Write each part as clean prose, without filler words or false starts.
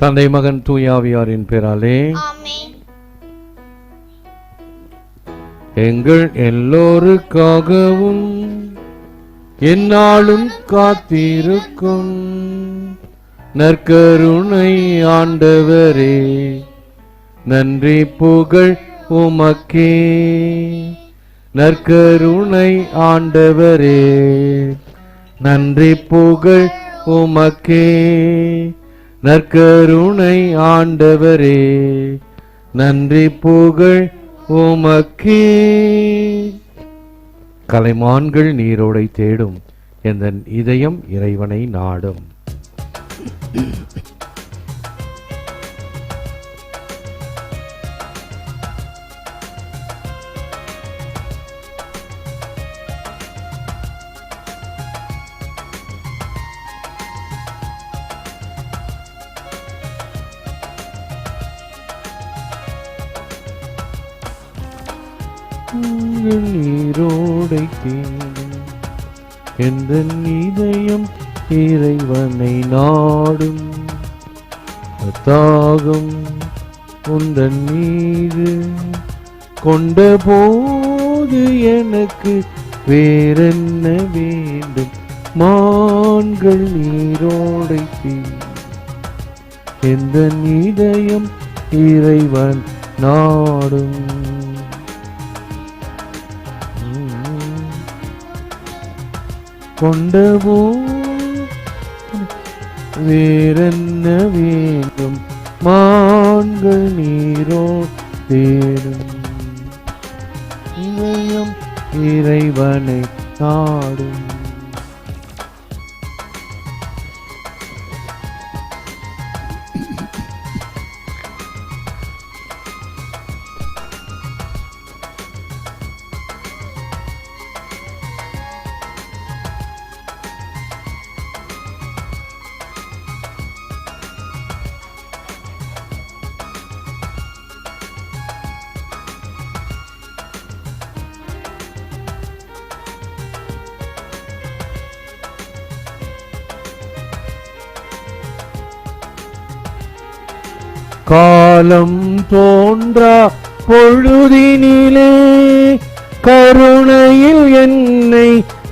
தந்தை மகன் தூயாவியாரின் பேராலே எங்கள் எல்லோருக்காகவும் எந்நாளும் காத்திருக்கும் நற்கருணை ஆண்டவரே, நன்றி புகழ் உமக்கே. நற்கருணை ஆண்டவரே, நன்றி புகழ் உமக்கே. நற்கருணை ஆண்டவரே, நன்றி புகழ் உமக்கே. கலைமான்கள் நீரோடை தேடும் எந்த இதயம் இறைவனை நாடும். நீரோடை தேடும் எந்த இதயம் இறைவனை நாடும். தாகம் உந்தன் மீது கொண்ட போது எனக்கு வேறென்ன வேண்டும். மான்கள் நீரோடை தேடும் எந்த இதயம் இறைவன் நாடும். கொண்டவோ வேறென்ன வேண்டும். மான்கள் நீரோ தேடும் இதயம் இறைவனை நாடும். காலம் தோன்றா பொழுதினிலே கருணையில் என்னை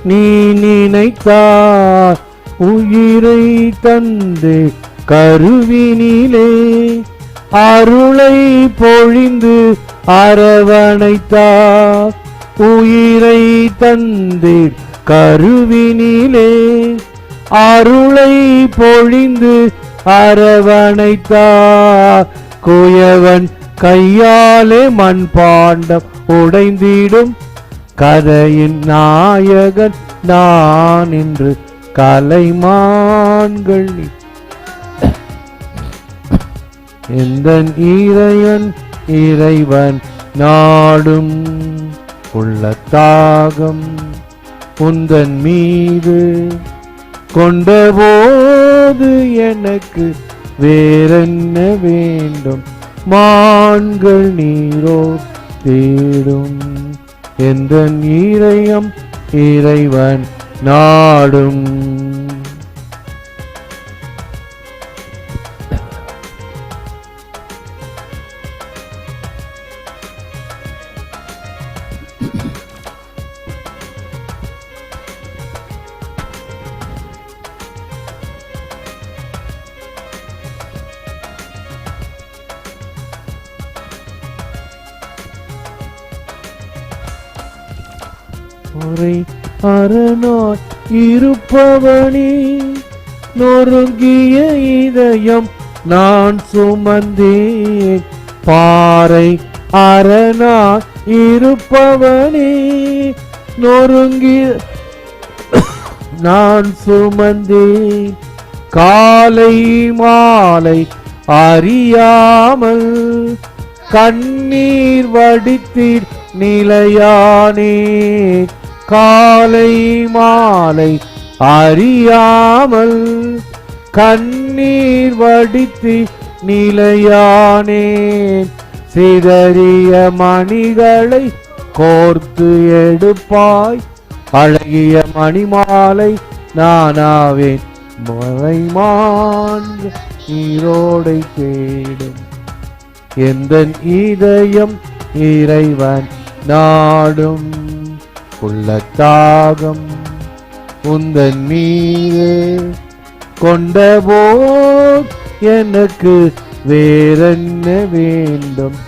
நீ நினைத்தார். உயிரை தந்து கருவினிலே அருளை பொழிந்து அரவணைத்தார். உயிரை தந்து கருவினிலே அருளை பொழிந்து அரவணைத்தார். குயவன் கையாலே மண் பாண்டம் உடைந்திடும் கதையின் நாயகன் நான் என்று கலைமான்கள் எந்த இறைவன் நாடும். உள்ள தாகம் உந்தன் மீது கொண்டபோது எனக்கு வேறென்ன வேண்டும். மான்கள் நீரோ தேடும் எந்த இதயம் இறைவன் நாடும். அரணாய் இருப்பவனே, நொறுங்கிய இதயம் நான் சுமந்தேன். பாறை அரணாய் இருப்பவனே, நொறுங்கிய நான் சுமந்தேன். காலை மாலை அறியாமல் கண்ணீர் வடித்தீர் நிலையானே. காலை மாலை அறியாமல் கண்ணீர் வடித்து நிலையானேன். சிதறிய மணிகளை கோர்த்து எடுப்பாய், அழகிய மணிமாலை நானாவேன். மறைமான் நீரோடை தேடும் எந்த இதயம் இறைவன் நாடும் உள்ள தாகம் உந்தன் மீது கொண்டபோ எனக்கு வேறென்ன வேண்டும்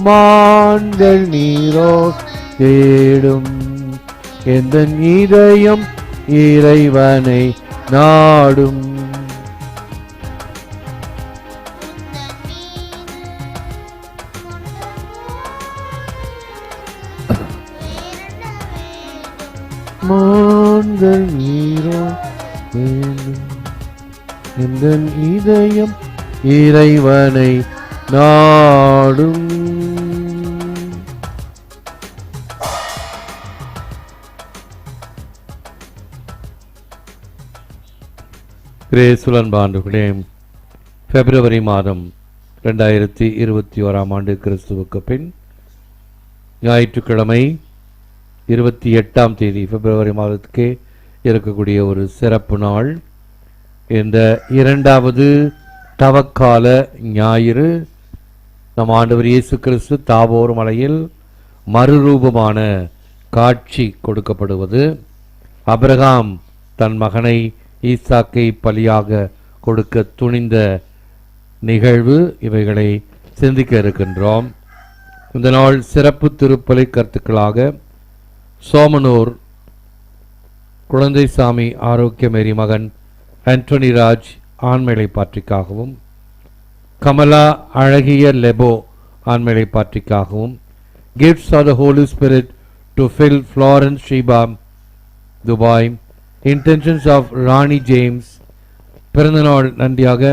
மான்கள் நீரோ தேடும் எந்த இதயம் இறைவனை நாடும். மான்கள் நீரோ தேடும் எந்த இதயம் இறைவனை நாடும். கிரேசுலன் பாண்டுகளே, பிப்ரவரி மாதம் 2021 ஆண்டு கிறிஸ்துவுக்கு பின் ஞாயிற்றுக்கிழமை 28ஆம் தேதி பிப்ரவரி மாதத்துக்கே இருக்கக்கூடிய ஒரு சிறப்பு நாள். இந்த இரண்டாவது தவக்கால ஞாயிறு நம் ஆண்டவர் இயேசு கிறிஸ்து தாபோர் மலையில் மறுரூபமான காட்சி கொடுக்கப்படுவது, ஆபிரகாம் தன் மகனை ஈசாக்கை பலியாக கொடுக்க துணிந்த நிகழ்வு, இவைகளை சிந்திக்க இருக்கின்றோம். இந்த நாள் சிறப்பு திருப்பலி கருத்துக்களாக சோமனூர் குழந்தைசாமி ஆரோக்கியமேரி மகன் ஆண்டனி ராஜ் ஆண்மையை பாற்றிக்காகவும், கமலா அழகிய லெபோ ஆண்மையை பாற்றிக்காகவும், gifts of the holy spirit to fill Florence Sheeba Dubai, intentions of Rani James பிறந்தநாள் நன்றியாக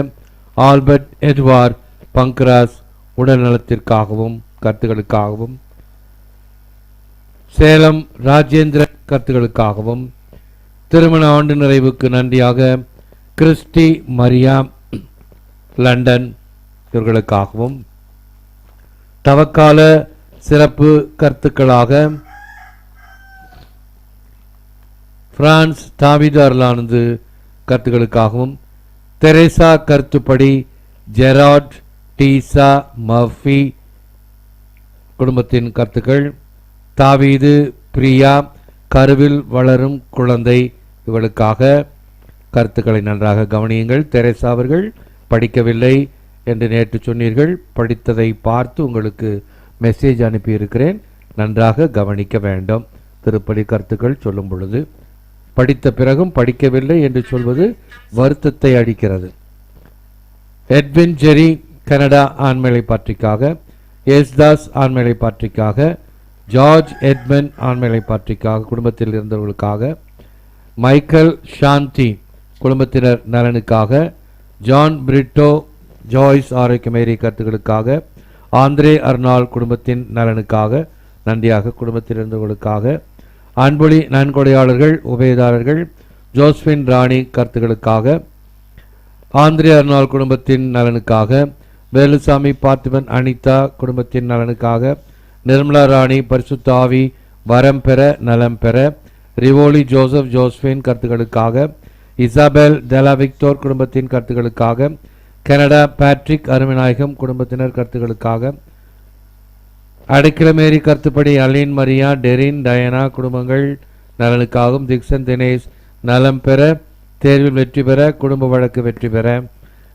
ஆல்பர்ட் எட்வார்ட் பங்கராஸ் உடல் நலத்திற்காகவும் கருத்துக்களுக்காகவும், சேலம் ராஜேந்திர கருத்துக்களுக்காகவும், திருமண ஆண்டு நிறைவுக்கு நன்றியாக கிறிஸ்டி மரியா லண்டன் இவர்களுக்காகவும், தவக்கால சிறப்பு கருத்துக்களாக பிரான்ஸ் தாவீது அருளானந்து கருத்துக்களுக்காகவும், தெரேசா கருத்துப்படி ஜெராட் டீசா மர்ஃபி குடும்பத்தின் கருத்துக்கள், தாவீது பிரியா கருவில் வளரும் குழந்தை இவளுக்காக கருத்துக்களை நன்றாக கவனியுங்கள். தெரேசா அவர்கள் படிக்கவில்லை என்று நேற்று சொன்னீர்கள், படித்ததை பார்த்து உங்களுக்கு மெசேஜ் அனுப்பியிருக்கிறேன், நன்றாக கவனிக்க வேண்டும். திருப்பலி கருத்துக்கள் சொல்லும் பொழுது படித்த பிறகும் படிக்கவில்லை என்று சொல்வது வருத்தத்தை அளிக்கிறது. எட்வின் ஜெரி கனடா ஆண்மையை பாற்றிக்காக, எஸ்தாஸ் ஆண்மையை பாற்றிக்காக, ஜார்ஜ் எட்மன் ஆண்மையை பாற்றிக்காக குடும்பத்தில் இருந்தவர்களுக்காக, மைக்கேல் சாந்தி குடும்பத்தினர் நலனுக்காக, ஜான் பிரிட்டோ ஜாய்ஸ் ஆரோக்கியமேரி கருத்துக்களுக்காக, ஆந்திரே அர்னால் குடும்பத்தின் நலனுக்காக நன்றியாக குடும்பத்தில் இருந்தவர்களுக்காக, அன்பொழி நன்கொடையாளர்கள் உபயதாரர்கள் ஜோஸ்பின் ராணி கருத்துக்களுக்காக, ஆந்திரே அர்னால் குடும்பத்தின் நலனுக்காக, வேலுசாமி பார்த்திபன் அனிதா குடும்பத்தின் நலனுக்காக, நிர்மலா ராணி பரிசுத்தாவி வரம் பெற நலம் பெற, ரிவோலி ஜோசப் ஜோஸ்பின் கருத்துக்களுக்காக, இசாபெல் டெலா விக்டோர் குடும்பத்தின் கருத்துக்களுக்காக, கனடா பேட்ரிக் அருமநாயகம் குடும்பத்தினர் கருத்துக்களுக்காக, அடைக்கலமேரி கருத்துப்படி அலின் மரியா டெரின் டயனா குடும்பங்கள் நலனுக்காகவும், திக்சன் தினேஷ் நலம் பெற, தேர்வில் வெற்றி பெற, குடும்ப வழக்கு வெற்றி பெற,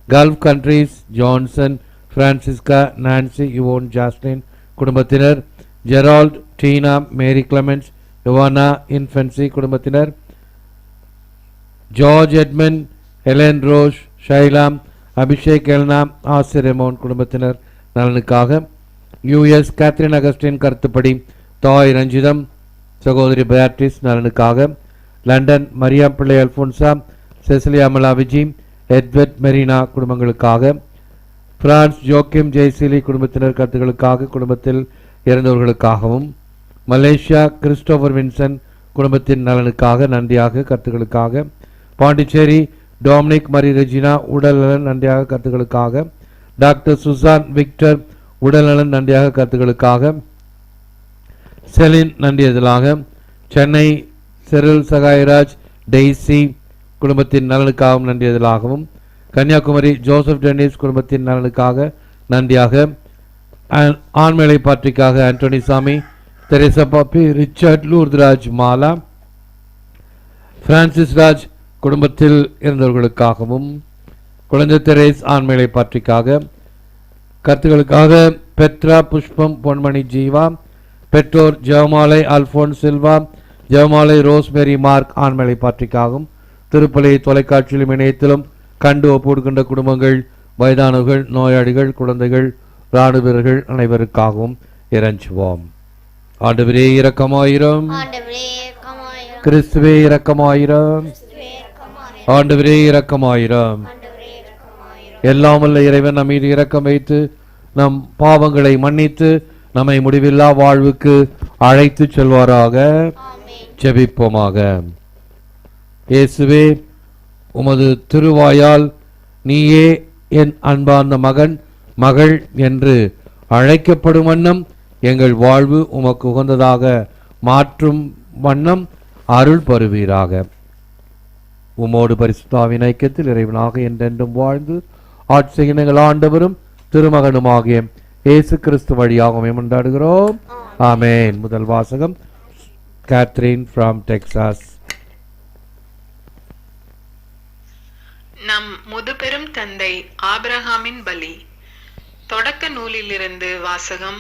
Gulf countries Johnson Francisca Nancy Yvonne Jaslin குடும்பத்தினர், ஜெரால்ட் டீனா மேரி கிளமென்ஸ் யுவானா இன்ஃபென்சி குடும்பத்தினர், ஜார்ஜ் எட்மன் எலன் ரோஷ் ஷைலாம் அபிஷேக் எல்னாம் ஆசிரமோன் குடும்பத்தினர் நலனுக்காக, யுஎஸ் கேத்ரின் அகஸ்டின் கருத்துப்படி தாய் ரஞ்சிதம் சகோதரி பேட்ரிஸ் நலனுக்காக, London Maria Pillai Alphonsa Cecilia மலாவிஜி எட்வர்ட் மெரினா குடும்பங்களுக்காக, பிரான்ஸ் ஜோக்கிம் ஜெய்சிலி குடும்பத்தினர் கருத்துக்களுக்காக குடும்பத்தில் இறந்தவர்களுக்காகவும், மலேசியா கிறிஸ்டோபர் வின்சன் குடும்பத்தின் நலனுக்காக நன்றியாக கருத்துக்களுக்காக, பாண்டிச்சேரி டொமினிக் மரி ரெஜினா உடல்நலன் நன்றியாக கருத்துக்களுக்காக, டாக்டர் சுசான் விக்டர் உடல்நலன் நன்றியாக கருத்துக்களுக்காக, செலின் நன்றியதலாக, சென்னை செரில் சகாயராஜ் டெய்சி குடும்பத்தின் நலனுக்காகவும் நன்றியதலாகவும், கன்னியாகுமரி ஜோசப் டென்னிஸ் குடும்பத்தின் நலனுக்காக நன்றியாக, ஆண்மேலை பாற்றிக்காக ஆண்டோனி சாமி, தெரேசா பாப்பி, ரிச்சர்ட், லூர்துராஜ், மாலா, பிரான்சிஸ் ராஜ் குடும்பத்தில் இருந்தவர்களுக்காகவும், குழந்தை தெரேஸ் ஆண்மேலை பாற்றிக்காக, கருத்துக்களுக்காக பெத்ரா, புஷ்பம், பொன்மணி, ஜீவா, பெற்றோர் ஜெவமாலை அல்போன்ஸ் சில்வா, ஜெவமாலை ரோஸ்மேரி மார்க் ஆண்மேலை பாற்றிக்காகவும், திருப்பலி தொலைக்காட்சியிலும் இணையத்திலும் கண்டு ஒப்புடுகின்ற குடும்பங்கள், வயதானவர்கள், நோயாளிகள், குழந்தைகள், இராணுவ வீரர்கள் அனைவருக்காகவும் இறைஞ்சுவோம். ஆண்டவரே இரக்கமாயிரம், கிறிஸ்துவே இரக்கமாயிரம், ஆண்டவரே இரக்கமாயிரம். எல்லாம் வல்ல இறைவன் நம் மீது இரக்கம் வைத்து நம் பாவங்களை மன்னித்து நம்மை முடிவில்லா வாழ்வுக்கு அழைத்து செல்வாராக. ஜெபிப்போமாக. இயேசுவே, உமது திருவாயால் நீயே என் அன்பார்ந்த மகன் மகள் என்று அழைக்கப்படும் வண்ணம் எங்கள் வாழ்வு உமக்கு உகந்ததாக மாற்றும் வண்ணம் அருள் பருவீராக. உமோடு பரிசுத்தாவின் ஐக்கியத்தில் இறைவனாக என்றென்றும் வாழ்ந்து ஆட்சி செய்கிற எங்கள் ஆண்டவரும் திருமகனுமாகிய இயேசு கிறிஸ்து வழியாக மன்றாடுகிறோம். ஆமென். முதல் வாசகம், கேத்ரின் ஃப்ரம் டெக்சாஸ். நம் முதுபெரும் தந்தை ஆபிரகாமின் பலி. தொடக்க நூலிலிருந்து வாசகம்.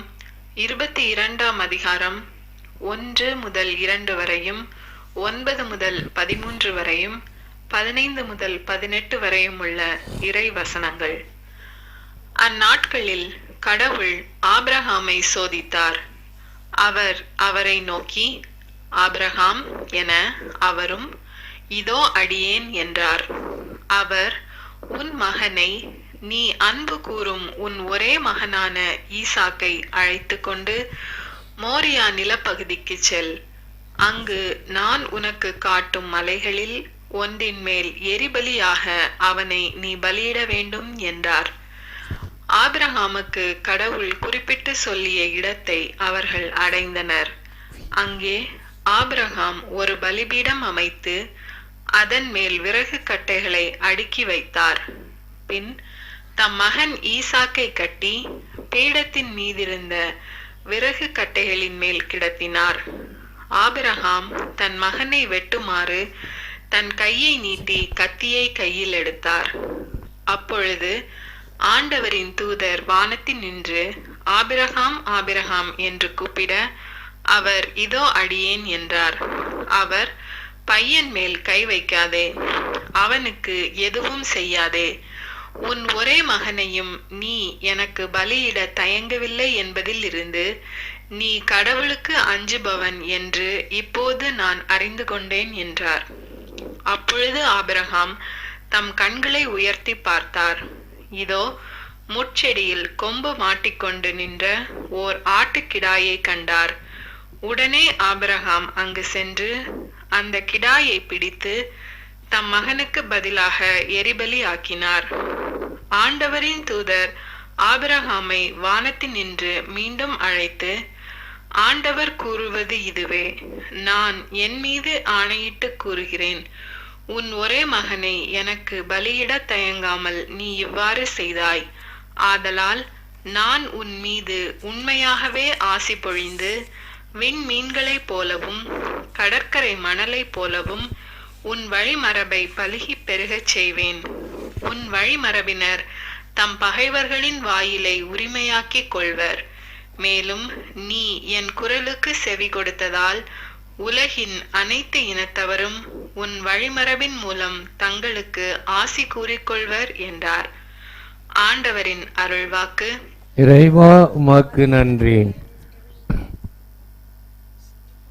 22ஆம் அதிகாரம் 1 முதல் 2 வரையும், 9 முதல் 13 வரையும், 15 முதல் 18 வரையும் உள்ள இறை வசனங்கள். அந்நாட்களில் கடவுள் ஆபிரகாமை சோதித்தார். அவர் அவரை நோக்கி, ஆபிரகாம் என, அவரும் இதோ அடியேன் என்றார். அவர், உன் மகனை, நீ அன்பு கூறும் உன் ஒரே மகனான ஈசாக்கை அழைத்து கொண்டு மோரியா நிலப்பகுதிக்கு செல். அங்கு நான் உனக்கு காட்டும் மலைகளில் ஒன்றின் மேல் எரிபலியாக அவனை நீ பலியிட வேண்டும் என்றார். ஆபிரகாமுக்கு கடவுள் குறிப்பிட்டு சொல்லிய இடத்தை அவர்கள் அடைந்தனர். அங்கே ஆபிரகாம் ஒரு பலிபீடம் அமைத்து அதன் மேல் விறகு கட்டைகளை அடுக்கி வைத்தார். பின் தம் மகன் ஈசாக்கை கட்டி பீடத்தின் மீதிருந்த விறகு கட்டைகளின் மேல் கிடத்தினார். ஆபிரகாம் தன் மகனை வெட்டுமாறு தன் கையை நீட்டி கத்தியை கையில் எடுத்தார். அப்பொழுது ஆண்டவரின் தூதர் வானத்தில் நின்று, ஆபிரகாம், ஆபிரகாம் என்று கூப்பிட, அவர் இதோ அடியேன் என்றார். அவர், பையன் மேல் கை வைக்காதே, அவனுக்கு எதுவும் செய்யாதே, உன் ஒரே மகனையும் நீ எனக்கு பலியிட தயங்கவில்லை என்பதில் இருந்து நீ கடவுளுக்கு அஞ்சுபவன் என்று இப்போது நான் அறிந்து கொண்டேன் என்றார். அப்பொழுது ஆபிரகாம் தம் கண்களை உயர்த்தி பார்த்தார். இதோ, முட்செடியில் கொம்பு மாட்டிக்கொண்டு நின்ற ஓர் ஆட்டுக்கிடாயை கண்டார். உடனே ஆபிரகாம் அங்கு சென்று அந்த கிடாயை பிடித்து தம் மகனுக்கு பதிலாக எரிபலி ஆக்கினார். ஆண்டவரின் தூதர் ஆபிரகாமை வானத்தில் நின்று மீண்டும் அழைத்து, ஆண்டவர் கூறுவது இதுவே, நான் என் மீது ஆணையிட்டு கூறுகிறேன், உன் ஒரே மகனை எனக்கு பலியிட தயங்காமல் நீ இவ்வாறு செய்தாய். ஆதலால் நான் உன் மீது உண்மையாகவே ஆசி பொழிந்து விண்மீன்களைப் போலவும் கடற்கரை மணலைப் போலவும் உன் வழிமரபை பலுகி பெருகச் செய்வேன். உன் வழிமரபினர் தம் பகைவர்களின் வாயிலை உரிமையாக்கிக் கொள்வர். மேலும் நீ என் குரலுக்கு செவி கொடுத்ததால் உலகின் அனைத்து இனத்தவரும் உன் வழிமரபின் மூலம் தங்களுக்கு ஆசி கூறிக்கொள்வர் என்றார். ஆண்டவரின் அருள்வாக்கு. இறைவா உமக்கு நன்றி.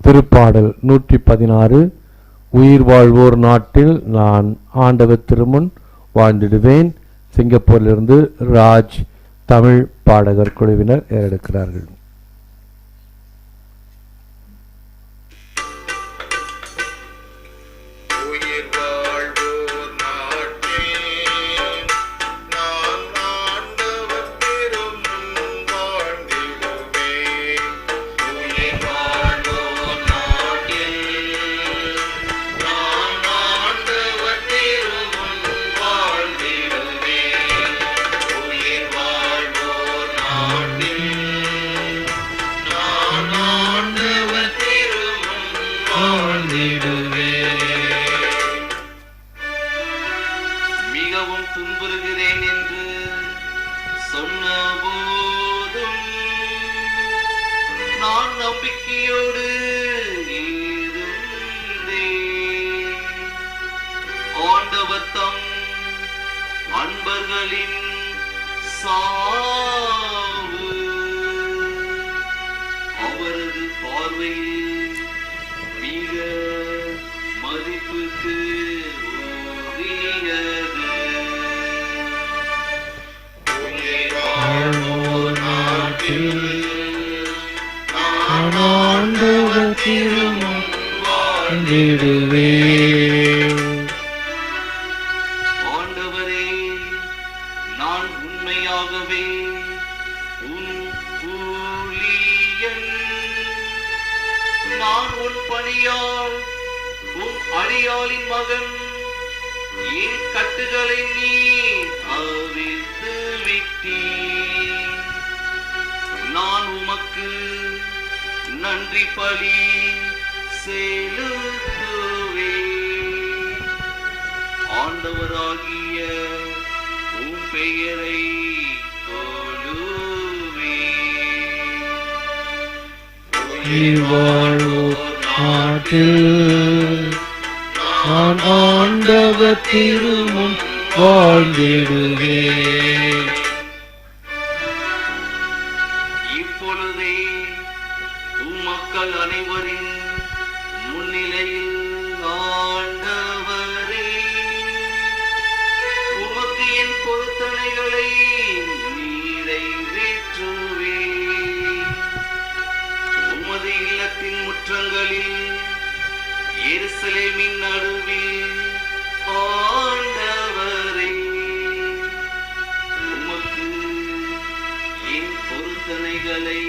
திருப்பாடல் 116. உயிர் வாழ்வோர் நாட்டில் நான் ஆண்டவர் திருமுன் வாழ்ந்திடுவேன். சிங்கப்பூரிலிருந்து ராஜ் தமிழ் பாடகர் குழுவினர் ஏறெடுக்கிறார்கள். வாழ்வோர் நாட்டில் நான் ஆண்டவர் நம்பிக்கையோடு இருந்தேன். ஆண்டவர் தம் அன்பர்களின் சாவு அவரது பார்வையில் மிக மதிப்புக்கு உரியது. ஆண்டவரே, நான் உண்மையாகவே உன் ஊழியன். நான் உன் பணியால் உன் அடியாளின் மகன். என் கட்டுகளை நீ அவிழ்த்து விட்டீர். நான் உமக்கு நன்றி பலி செலுத்துவேன். ஆண்டவராகிய உம் பெயரை நான் ஆண்டவர் திருமுன் வாழ்ந்திடுவேன். இப்பொழுதே மக்கள் அனைவரின் முன்னிலையில் ஆண்டவரே, உமக்கு என் பொருத்தனைகளை நிறைவேற்றுவேன். உமது இல்லத்தின் முற்றங்களில் எருசலேமின் நடுவில் ஆண்டவரே, உமக்கு என் பொருத்தனைகளை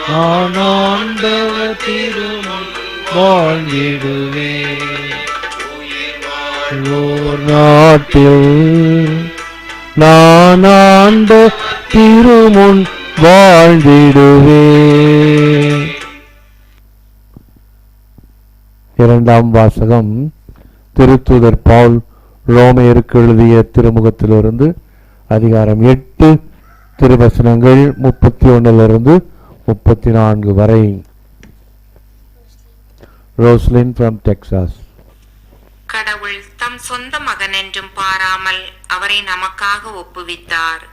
நான் ஆண்டவர் திருமுன் வாழ்ந்திடுவேன். ஓர் நாட்டில் நான் ஆண்ட திருமுன் வாழ்ந்திடுவேன். இரண்டாம் வாசகம் திருத்தூதர் பவுல் ரோமையருக்கு எழுதிய திருமுகத்திலிருந்து அதிகாரம் 8 திருவசனங்கள் 31 34 வரை. Roslin from Texas. கடவுள் தம் சொந்த மகன் என்றும் பாராமல் அவரை நமக்காக ஒப்புவித்தார்.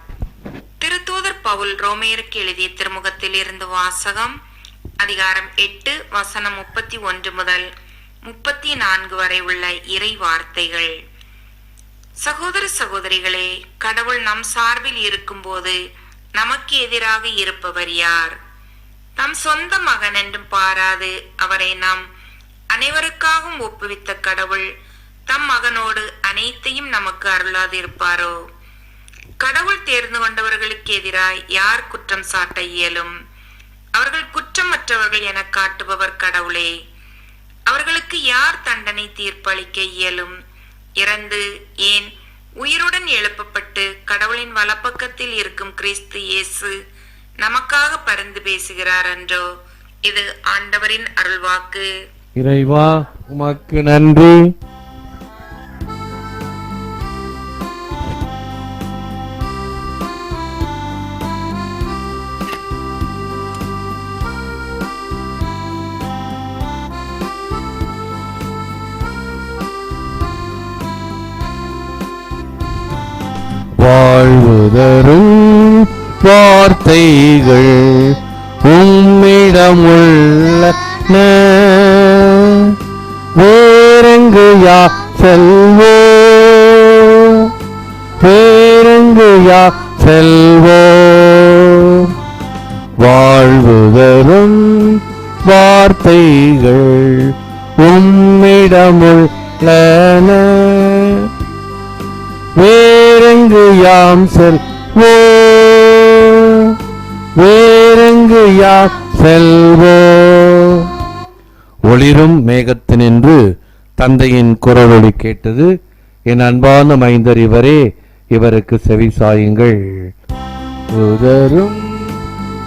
திருத்தூதர் பவுல் ரோமையருக்கு எழுதிய திருமுகத்தில் இருந்து வாசகம். அதிகாரம் 8 வசனம் 31 முதல் 34 வரை உள்ள இறை வார்த்தைகள். சகோதர சகோதரிகளே, கடவுள் நம் சார்பில் இருக்கும்போது நமக்கு எதிராக இருப்பவர் யார்? தம் சொந்த மகன் என்றும் பாராது அவரை நாம் அனைவருக்காகவும் ஒப்புவித்த கடவுள் தம் மகனோடு அனைத்தையும் நமக்கு அருளாது இருப்பாரோ? கடவுள் தேர்ந்து கொண்டவர்களுக்கு எதிராய் யார் குற்றம் சாட்ட இயலும்? அவர்கள் குற்றமற்றவர்கள் என காட்டுபவர் கடவுளே. அவர்களுக்கு யார் தண்டனை தீர்ப்பளிக்க இயலும்? இறந்து ஏன் உயிருடன் எழுப்பப்பட்டு கடவுளின் வலப்பக்கத்தில் இருக்கும் கிறிஸ்து இயேசு நமக்காக பரிந்து பேசுகிறார் என்றோ? இது ஆண்டவரின் அருள்வாக்கு. இறைவா, உமக்கு நன்றி. வாழ்வுதரும் வார்த்தைகள் உம்மிடம் உள்ளன, வேறெங்கு யா செல்வோ, வேறெங்கு யா செல்வோ. வாழ்வுதரும் வார்த்தைகள் உம்மிடம் உள்ளன, வேறெங்கு யாம் செல்வோ, வேறெங்கு யாம் செல்வோ. ஒளிரும் மேகத்தினின்று தந்தையின் குரலொலி கேட்டது. என் அன்பான மைந்தர் இவரே, இவருக்கு செவி சாயுங்கள். உதரும்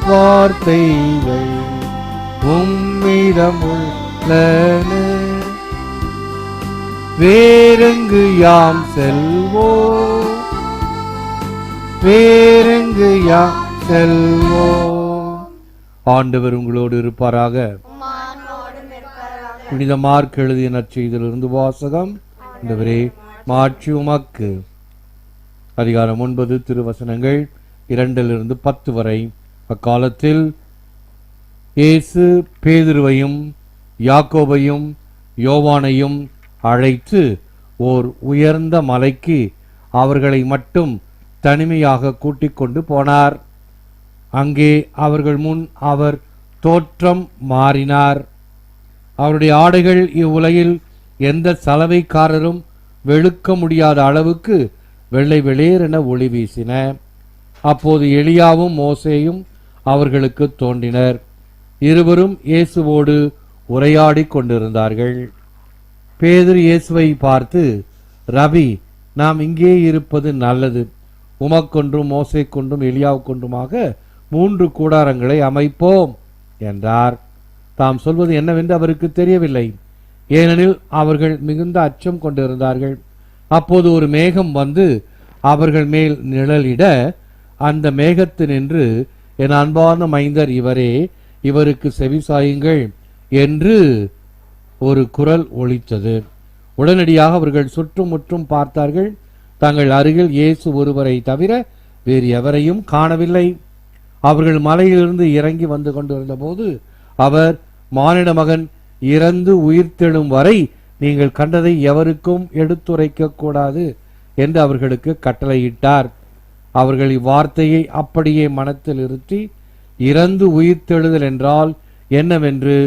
வார்த்தைகள் உம்மிடம் உள்ளன, வேறெங்கு யாம் செல்வோம், வேறெங்கு யாம் செல்வோம். ஆண்டவர் உங்களோடு இருப்பாராக. புனித மார்க் எழுதிய நற்செய்தியிலிருந்து வாசகம். ஆண்டவரே மாட்சி உமக்கு. அதிகாரம் 9 திருவசனங்கள் 2-10 வரை. அக்காலத்தில் இயேசு பேதுருவையும் யாக்கோபையும் யோவானையும் அழைத்து ஓர் உயர்ந்த மலைக்கு அவர்களை மட்டும் தனிமையாக கூட்டிக் கொண்டு போனார். அங்கே அவர்கள் முன் அவர் தோற்றம் மாறினார். அவருடைய ஆடைகள் இவ்வுலகில் எந்த சலவைக்காரரும் வெளுக்க முடியாத அளவுக்கு வெள்ளை வெளியேறென ஒளி வீசின. அப்போது எலியாவும் மோசேயும் அவர்களுக்கு தோன்றினர். இருவரும் இயேசுவோடு உரையாடி கொண்டிருந்தார்கள். பேதுரு இயேசுவை பார்த்து, ரபி, நாம் இங்கே இருப்பது நல்லது. உமக்கொன்றும் மோசே கொன்றும் எலியாவுக்கொன்றுமாக 3 கூடாரங்களை அமைப்போம் என்றார். தாம் சொல்வது என்னவென்று அவருக்கு தெரியவில்லை, ஏனெனில் அவர்கள் மிகுந்த அச்சம் கொண்டிருந்தார்கள். அப்போது ஒரு மேகம் வந்து அவர்கள் மேல் நிழலிட, அந்த மேகத்தினின்று, என் அன்பான மைந்தர் இவரே, இவருக்கு செவிசாயுங்கள் என்று ஒரு குரல் ஒலித்தது. உடனடியாக அவர்கள் சுற்றும் முற்றும் பார்த்தார்கள். தங்கள் அருகில் இயேசு ஒருவரை தவிர வேறு எவரையும் காணவில்லை. அவர்கள் மலையிலிருந்து இறங்கி வந்து கொண்டிருந்த போது அவர், மானிட மகன் இறந்து உயிர்த்தெழும் வரை நீங்கள் கண்டதை எவருக்கும் எடுத்துரைக்க கூடாது என்று அவர்களுக்கு கட்டளையிட்டார். அவர்கள் இவ்வார்த்தையை அப்படியே மனத்தில் இருத்தி, இறந்து உயிர்த்தெழுதல் என்றால் என்னவென்று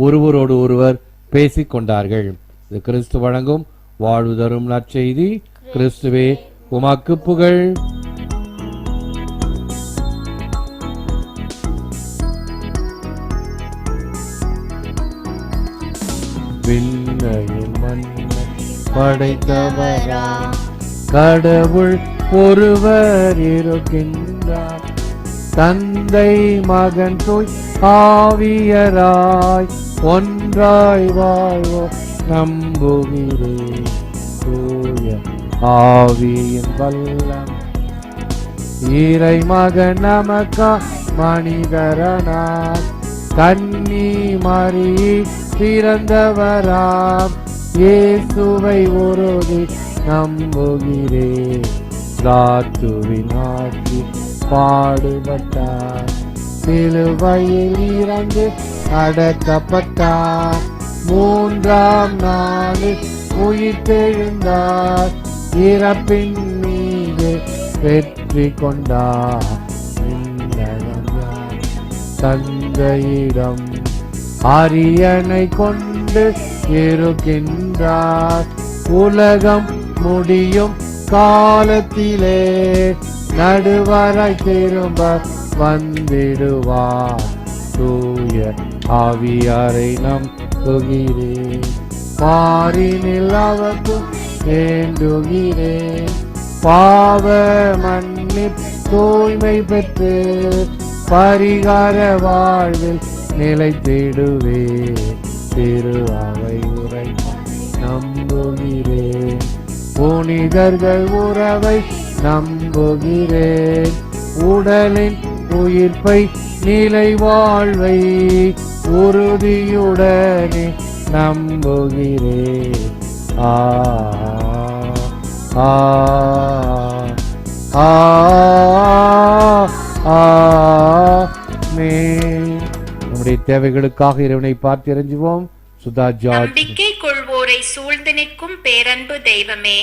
ஒருவரோடு ஒருவர் பேசிக் கொண்டார்கள். இது கிறிஸ்து வழங்கும் வாழ்வு தரும் நற்செய்தி. கிறிஸ்துவே உமக்கு புகழ். விண்ணையும் மண்ணையும் படைத்தவரா கடவுள் ஒருவர் இருக்கின்றார். தந்தை மகன் தூய் ஆவியராய் ஒன்றாய் வாழ்வோ நம்புகிறேன். தூய ஆவியின் வல்லம் இறை மகன் நமக்கா மனிதரனார் கன்னி மரி பிறந்தவராம் இயேசுவை உறுதி நம்புகிறேன். தாத்துவின் ஆட்சி பாடுபட்டார், சிலுவையில் இறந்து அடக்கப்பட்டார், 3ஆம் நாளில் உயிர்த்தெழுந்தார், இறப்பின் மீது வெற்றி கொண்டார். தந்தையிடம் அரியணை கொண்டு இருக்கின்றார். உலகம் முடியும் காலத்திலே நடுவராய் திரும்ப வந்திடுவார். தூய ஆவியாரை நம்புகிறேன், மாறினில் அவர்க்கும் வேண்டுகிறேன். பாவ மன்னிப் தூய்மை பெற்று பரிகார வாழ்வில் நிலைத்திடுவே. திரு அவை உரை நம்புகிறேன், புனிதர்கள் உறவை நம்புகிறேன். உடலின் உயிர்ப்பை நிலை வாழ்வை உறுதியுடனே நம்புகிறேன். ஆ ஆ ஆ நம்முடைய தேவைகளுக்காக இறைவனை பார்த்து இறைஞ்சுவோம். சுதா ஜார்ஜ். நம்பிக்கை கொள்வோரை சூழ்ந்து நிற்கும் பேரன்பு தெய்வமே,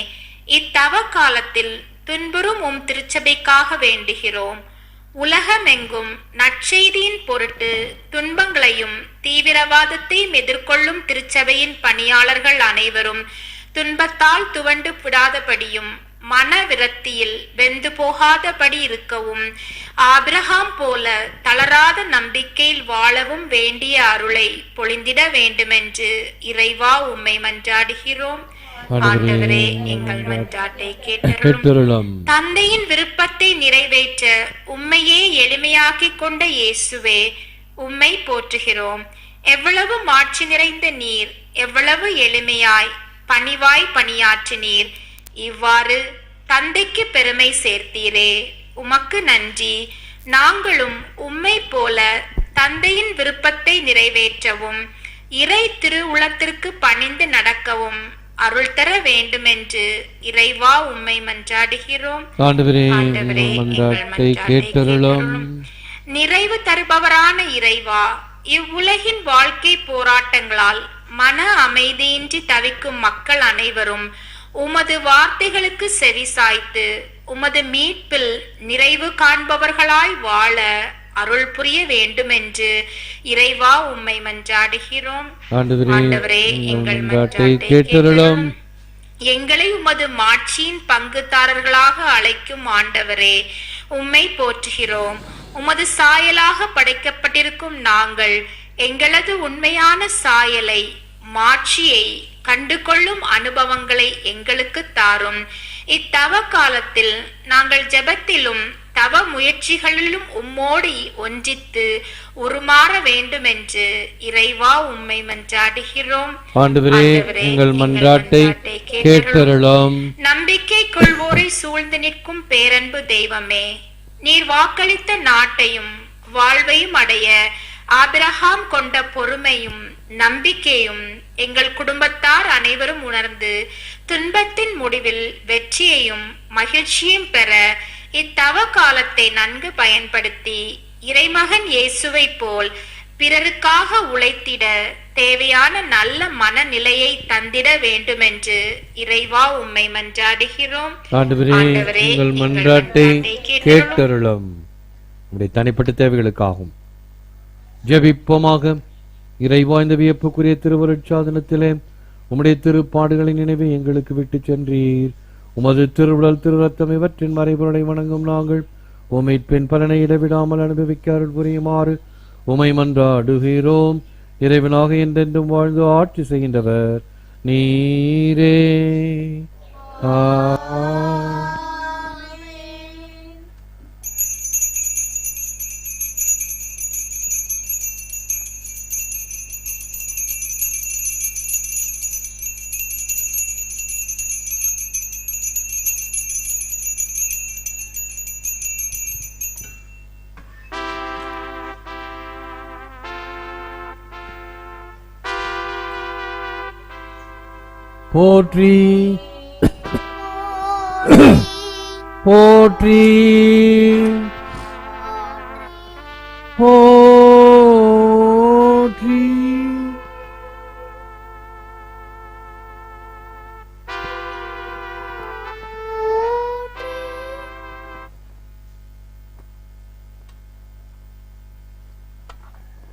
இத்தவ காலத்தில் துன்புறும் உம் திருச்சபைக்காக வேண்டுகிறோம். உலகமெங்கும் நற்செய்தியின் பொருட்டு துன்பங்களையும் தீவிரவாதத்தையும் எதிர்கொள்ளும் திருச்சபையின் பணியாளர்கள் அனைவரும் துன்பத்தால் துவண்டு விடாதபடியும் மன விரக்தியில் வெந்து போகாதபடி இருக்கவும், ஆபிரகாம் போல தளராத நம்பிக்கையில் வாழவும் வேண்டிய அருளை பொழிந்திட வேண்டுமென்று இறைவா உம்மை மன்றாடுகிறோம். ஆண்டவரே, எங்கள் மன்றாட்டை கேட்டருளும். தந்தையின் விருப்பத்தை நிறைவேற்ற உம்மையே எளிமையாக்கிக் கொண்ட இயேசுவே, உம்மை போற்றுகிறோம். எவ்வளவு மாட்சி நிறைந்த நீர் எவ்வளவு எளிமையாய் பணிவாய் பணியாற்றினீர். இவ்வாறு தந்தைக்கு பெருமை சேர்த்தீரே, உமக்கு நன்றி. நாங்களும் உம்மை போல தந்தையின் விருப்பத்தை நிறைவேற்றவும் இறை திருவுளத்திற்கு பணிந்து நடக்கவும் அருள் தர வேண்டுமென்று இறைவா உம்மை மன்றாடுகிறோம். ஆண்டவரே, ஆண்டவரே, எங்கள் எங்கள் மன்றாட்டை மன்றாட்டை கேட்டருளும். நிறைவு தருபவரான இறைவா, இவ்வுலகின் வாழ்க்கை போராட்டங்களால் மன அமைதியின்றி தவிக்கும் மக்கள் அனைவரும் உமது வார்த்தைகளுக்கு செவி சாய்த்து உமது மீட்பில் நிறைவு காண்பவர்களாய் வாழ அருள் புரிய வேண்டுமென்று இறைவா உம்மை மன்றாடுகிறோம். ஆண்டவரே, எங்கள் மன்றாட்டை கேட்டருளும். எங்களை உமது மாட்சியின் பங்குதாரர்களாக அழைக்கும் ஆண்டவரே, உம்மை போற்றுகிறோம். உமது சாயலாக படைக்கப்பட்டிருக்கும் நாங்கள் எங்களது உண்மையான சாயலை, மாட்சியை கண்டு கொள்ளும் அனுபவங்களை எங்களுக்கு தாரும். இத்தவ காலத்தில் நாங்கள் ஜெபத்திலும் தவ முயற்சிகளிலும் உம்மோடு ஒன்றித்து உருமாற வேண்டுமென்று இறைவா உம்மை மன்றாடுகிறோம். ஆண்டவரே, எங்கள் மன்றாட்டை கேட்டருளும். நம்பிக்கை கொள்வோரை சூழ்ந்து நிற்கும் பேரன்பு தெய்வமே, நீர் வாக்களித்த நாட்டையும் வாழ்வையும் அடைய ஆபிரகாம் கொண்ட பொறுமையும் நம்பிக்கையும் எங்கள் குடும்பத்தார் அனைவரும் உணர்ந்து துன்பத்தின் முடிவில் வெற்றியையும் மகிழ்ச்சியும் பெற இத்தவ காலத்தை நன்கு பயன்படுத்தி இறைமகன் இயேசுவை போல் பிறருக்காக உழைத்திட தேவையான நல்ல மனநிலையை தந்திட வேண்டுமென்று இறைவா உம்மை மன்றாடுகிறோம். ஆண்டவரே, எங்கள் மன்றாட்டை கேட்டருளும். உம்முடைய தனிப்பட்ட தேவைகளுக்காகும் ஜெபிப்போமாக. இறைவா, இந்த வியப்புக்குரிய திருவருட்சாதனத்திலே உம்முடைய திருப்பாடுகளின் நினைவை எங்களுக்கு விட்டு சென்றீர். உமது திருவுடல் திருரத்தம் இவற்றின் மறைபொருளை வணங்கும் நாங்கள் உம்மை பின் பலனை இடைவிடாமல் அனுபவிக்க அருள் புரியுமாறு உம்மை மன்றாடுகிறோம். இறைவனாக என்றென்றும் வாழ்ந்து ஆட்சி செய்கின்றவர் நீரே. போற்றி போற்றி போற்றி.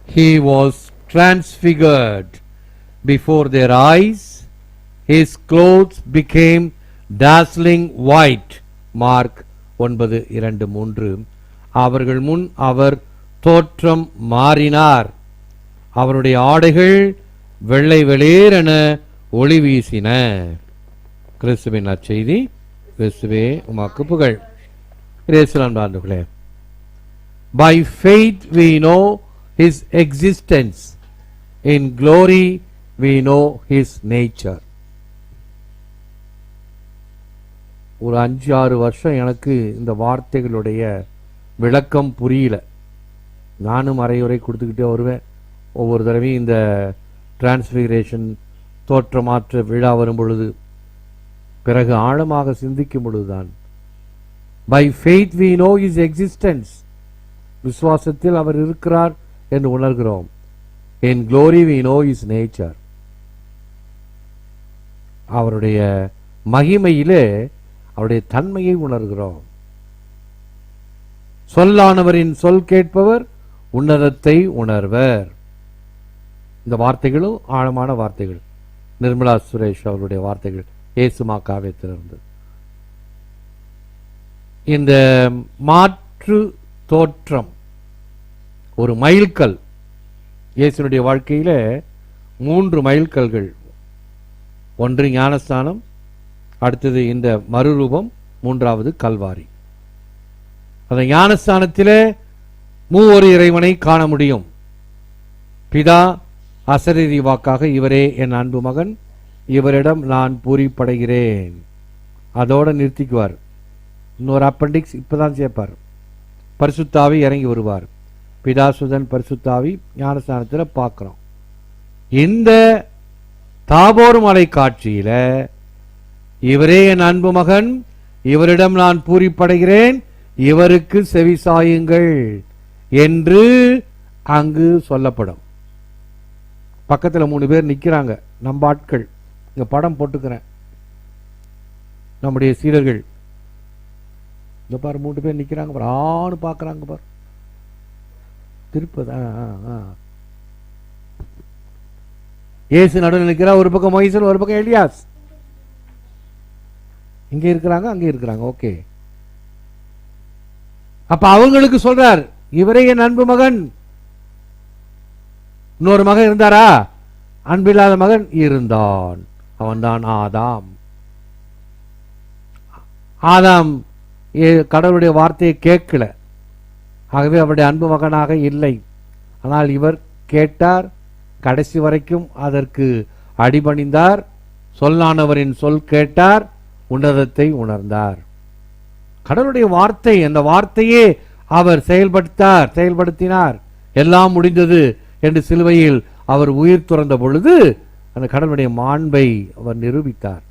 He was transfigured before their eyes. His clothes became dazzling white. Mark 9:2-3. அவர்கள் முன் அவர் தோற்றம் மாறினார். அவருடைய ஆடைகள் வெள்ளை வெளியேறென ஒளி வீசின. கிறிஸ்துவின் நற்செய்தி. கிறிஸ்துவே உமக்கு புகழ். இயேசுவே, by faith we know his existence, in glory we know his nature. ஒரு 5-6 வருஷம் எனக்கு இந்த வார்த்தைகளுடைய விளக்கம் புரியல. நானும் அரையுறை கொடுத்துக்கிட்டே வருவேன். ஒவ்வொரு தடவையும் இந்த டிரான்ஸ்பிகரேஷன் தோற்றமாற்ற விழா வரும் பொழுது, பிறகு ஆழமாக சிந்திக்கும் பொழுதுதான் by faith we know his existence, விசுவாசத்தில் அவர் இருக்கிறார் என்று உணர்கிறோம். in glory we know his nature, அவருடைய மகிமையிலே அவருடைய தன்மையை உணர்கிறோம். சொல்லானவரின் சொல் கேட்பவர் உன்னதத்தை உணர்வர். இந்த வார்த்தைகளும் ஆழமான வார்த்தைகள். நிர்மலா சுரேஷ் அவருடைய வார்த்தைகள் இயேசுமா காவியத்திலிருந்து. இந்த மாற்று தோற்றம் ஒரு மைல்கல். இயேசுனுடைய வாழ்க்கையில 3 மைல்கல்கள். ஒன்று ஞானஸ்தானம், அடுத்தது இந்த மறுரூபம், 3வது கல்வாரி. அந்த ஞானஸ்தானத்திலே மூவொரு இறைவனை காண முடியும். பிதா அசரீரி வாக்காக, இவரே என் அன்பு மகன், இவரிடம் நான் பூரிப்படைகிறேன். அதோட நிறுத்திக்குவார். இன்னொரு அப்பெண்டிக்ஸ் இப்பதான் சேர்ப்பார். பரிசுத்தாவி இறங்கி வருவார். பிதாசுதன் பரிசுத்தாவி ஞானஸ்தானத்தில் பார்க்கிறோம். இந்த தாபோர் மலை காட்சியில இவரே என் அன்பு மகன், இவரிடம் நான் பூரிப்படைகிறேன், இவருக்கு செவிசாயுங்கள் என்று அங்கு சொல்லப்படும். பக்கத்தில் 3 பேர் நிற்கிறாங்க, நம்ம ஆட்கள். இங்க படம் போட்டுக்கிறேன், நம்முடைய சீடர்கள். இந்த பாரு 3 பேர் நிற்கிறாங்க பாரு, ஆணு பார்க்குறாங்க பாரு. திருப்பதா இயேசு நடுவில் நிற்கிறா. ஒரு பக்கம் மொய்சன், ஒரு பக்கம் எலியாஸ். இங்கே இருக்கிறாங்க, அங்கே இருக்கிறாங்க. ஓகே, அப்ப அவங்களுக்கு சொல்றார், இவரே என் அன்பு மகன். இன்னொரு மகன் இருந்தாரா? அன்பில்லாத மகன் இருந்தான், அவன்தான் ஆதாம். ஆதாம் கடவுளுடைய வார்த்தையை கேட்கல, ஆகவே அவருடைய அன்பு மகனாக இல்லை. ஆனால் இவர் கேட்டார், கடைசி வரைக்கும் அதற்கு அடிபணிந்தார். சொல்லானவரின் சொல் கேட்டார், உன்னதத்தை உணர்ந்தார். கடவுளுடைய வார்த்தை, அந்த வார்த்தையே அவர் செயல்படுத்தினார். எல்லாம் முடிந்தது என்று சிலுவையில் அவர் உயிர் துறந்த பொழுது அந்த கடவுளுடைய மாண்பை அவர் நிரூபித்தார்.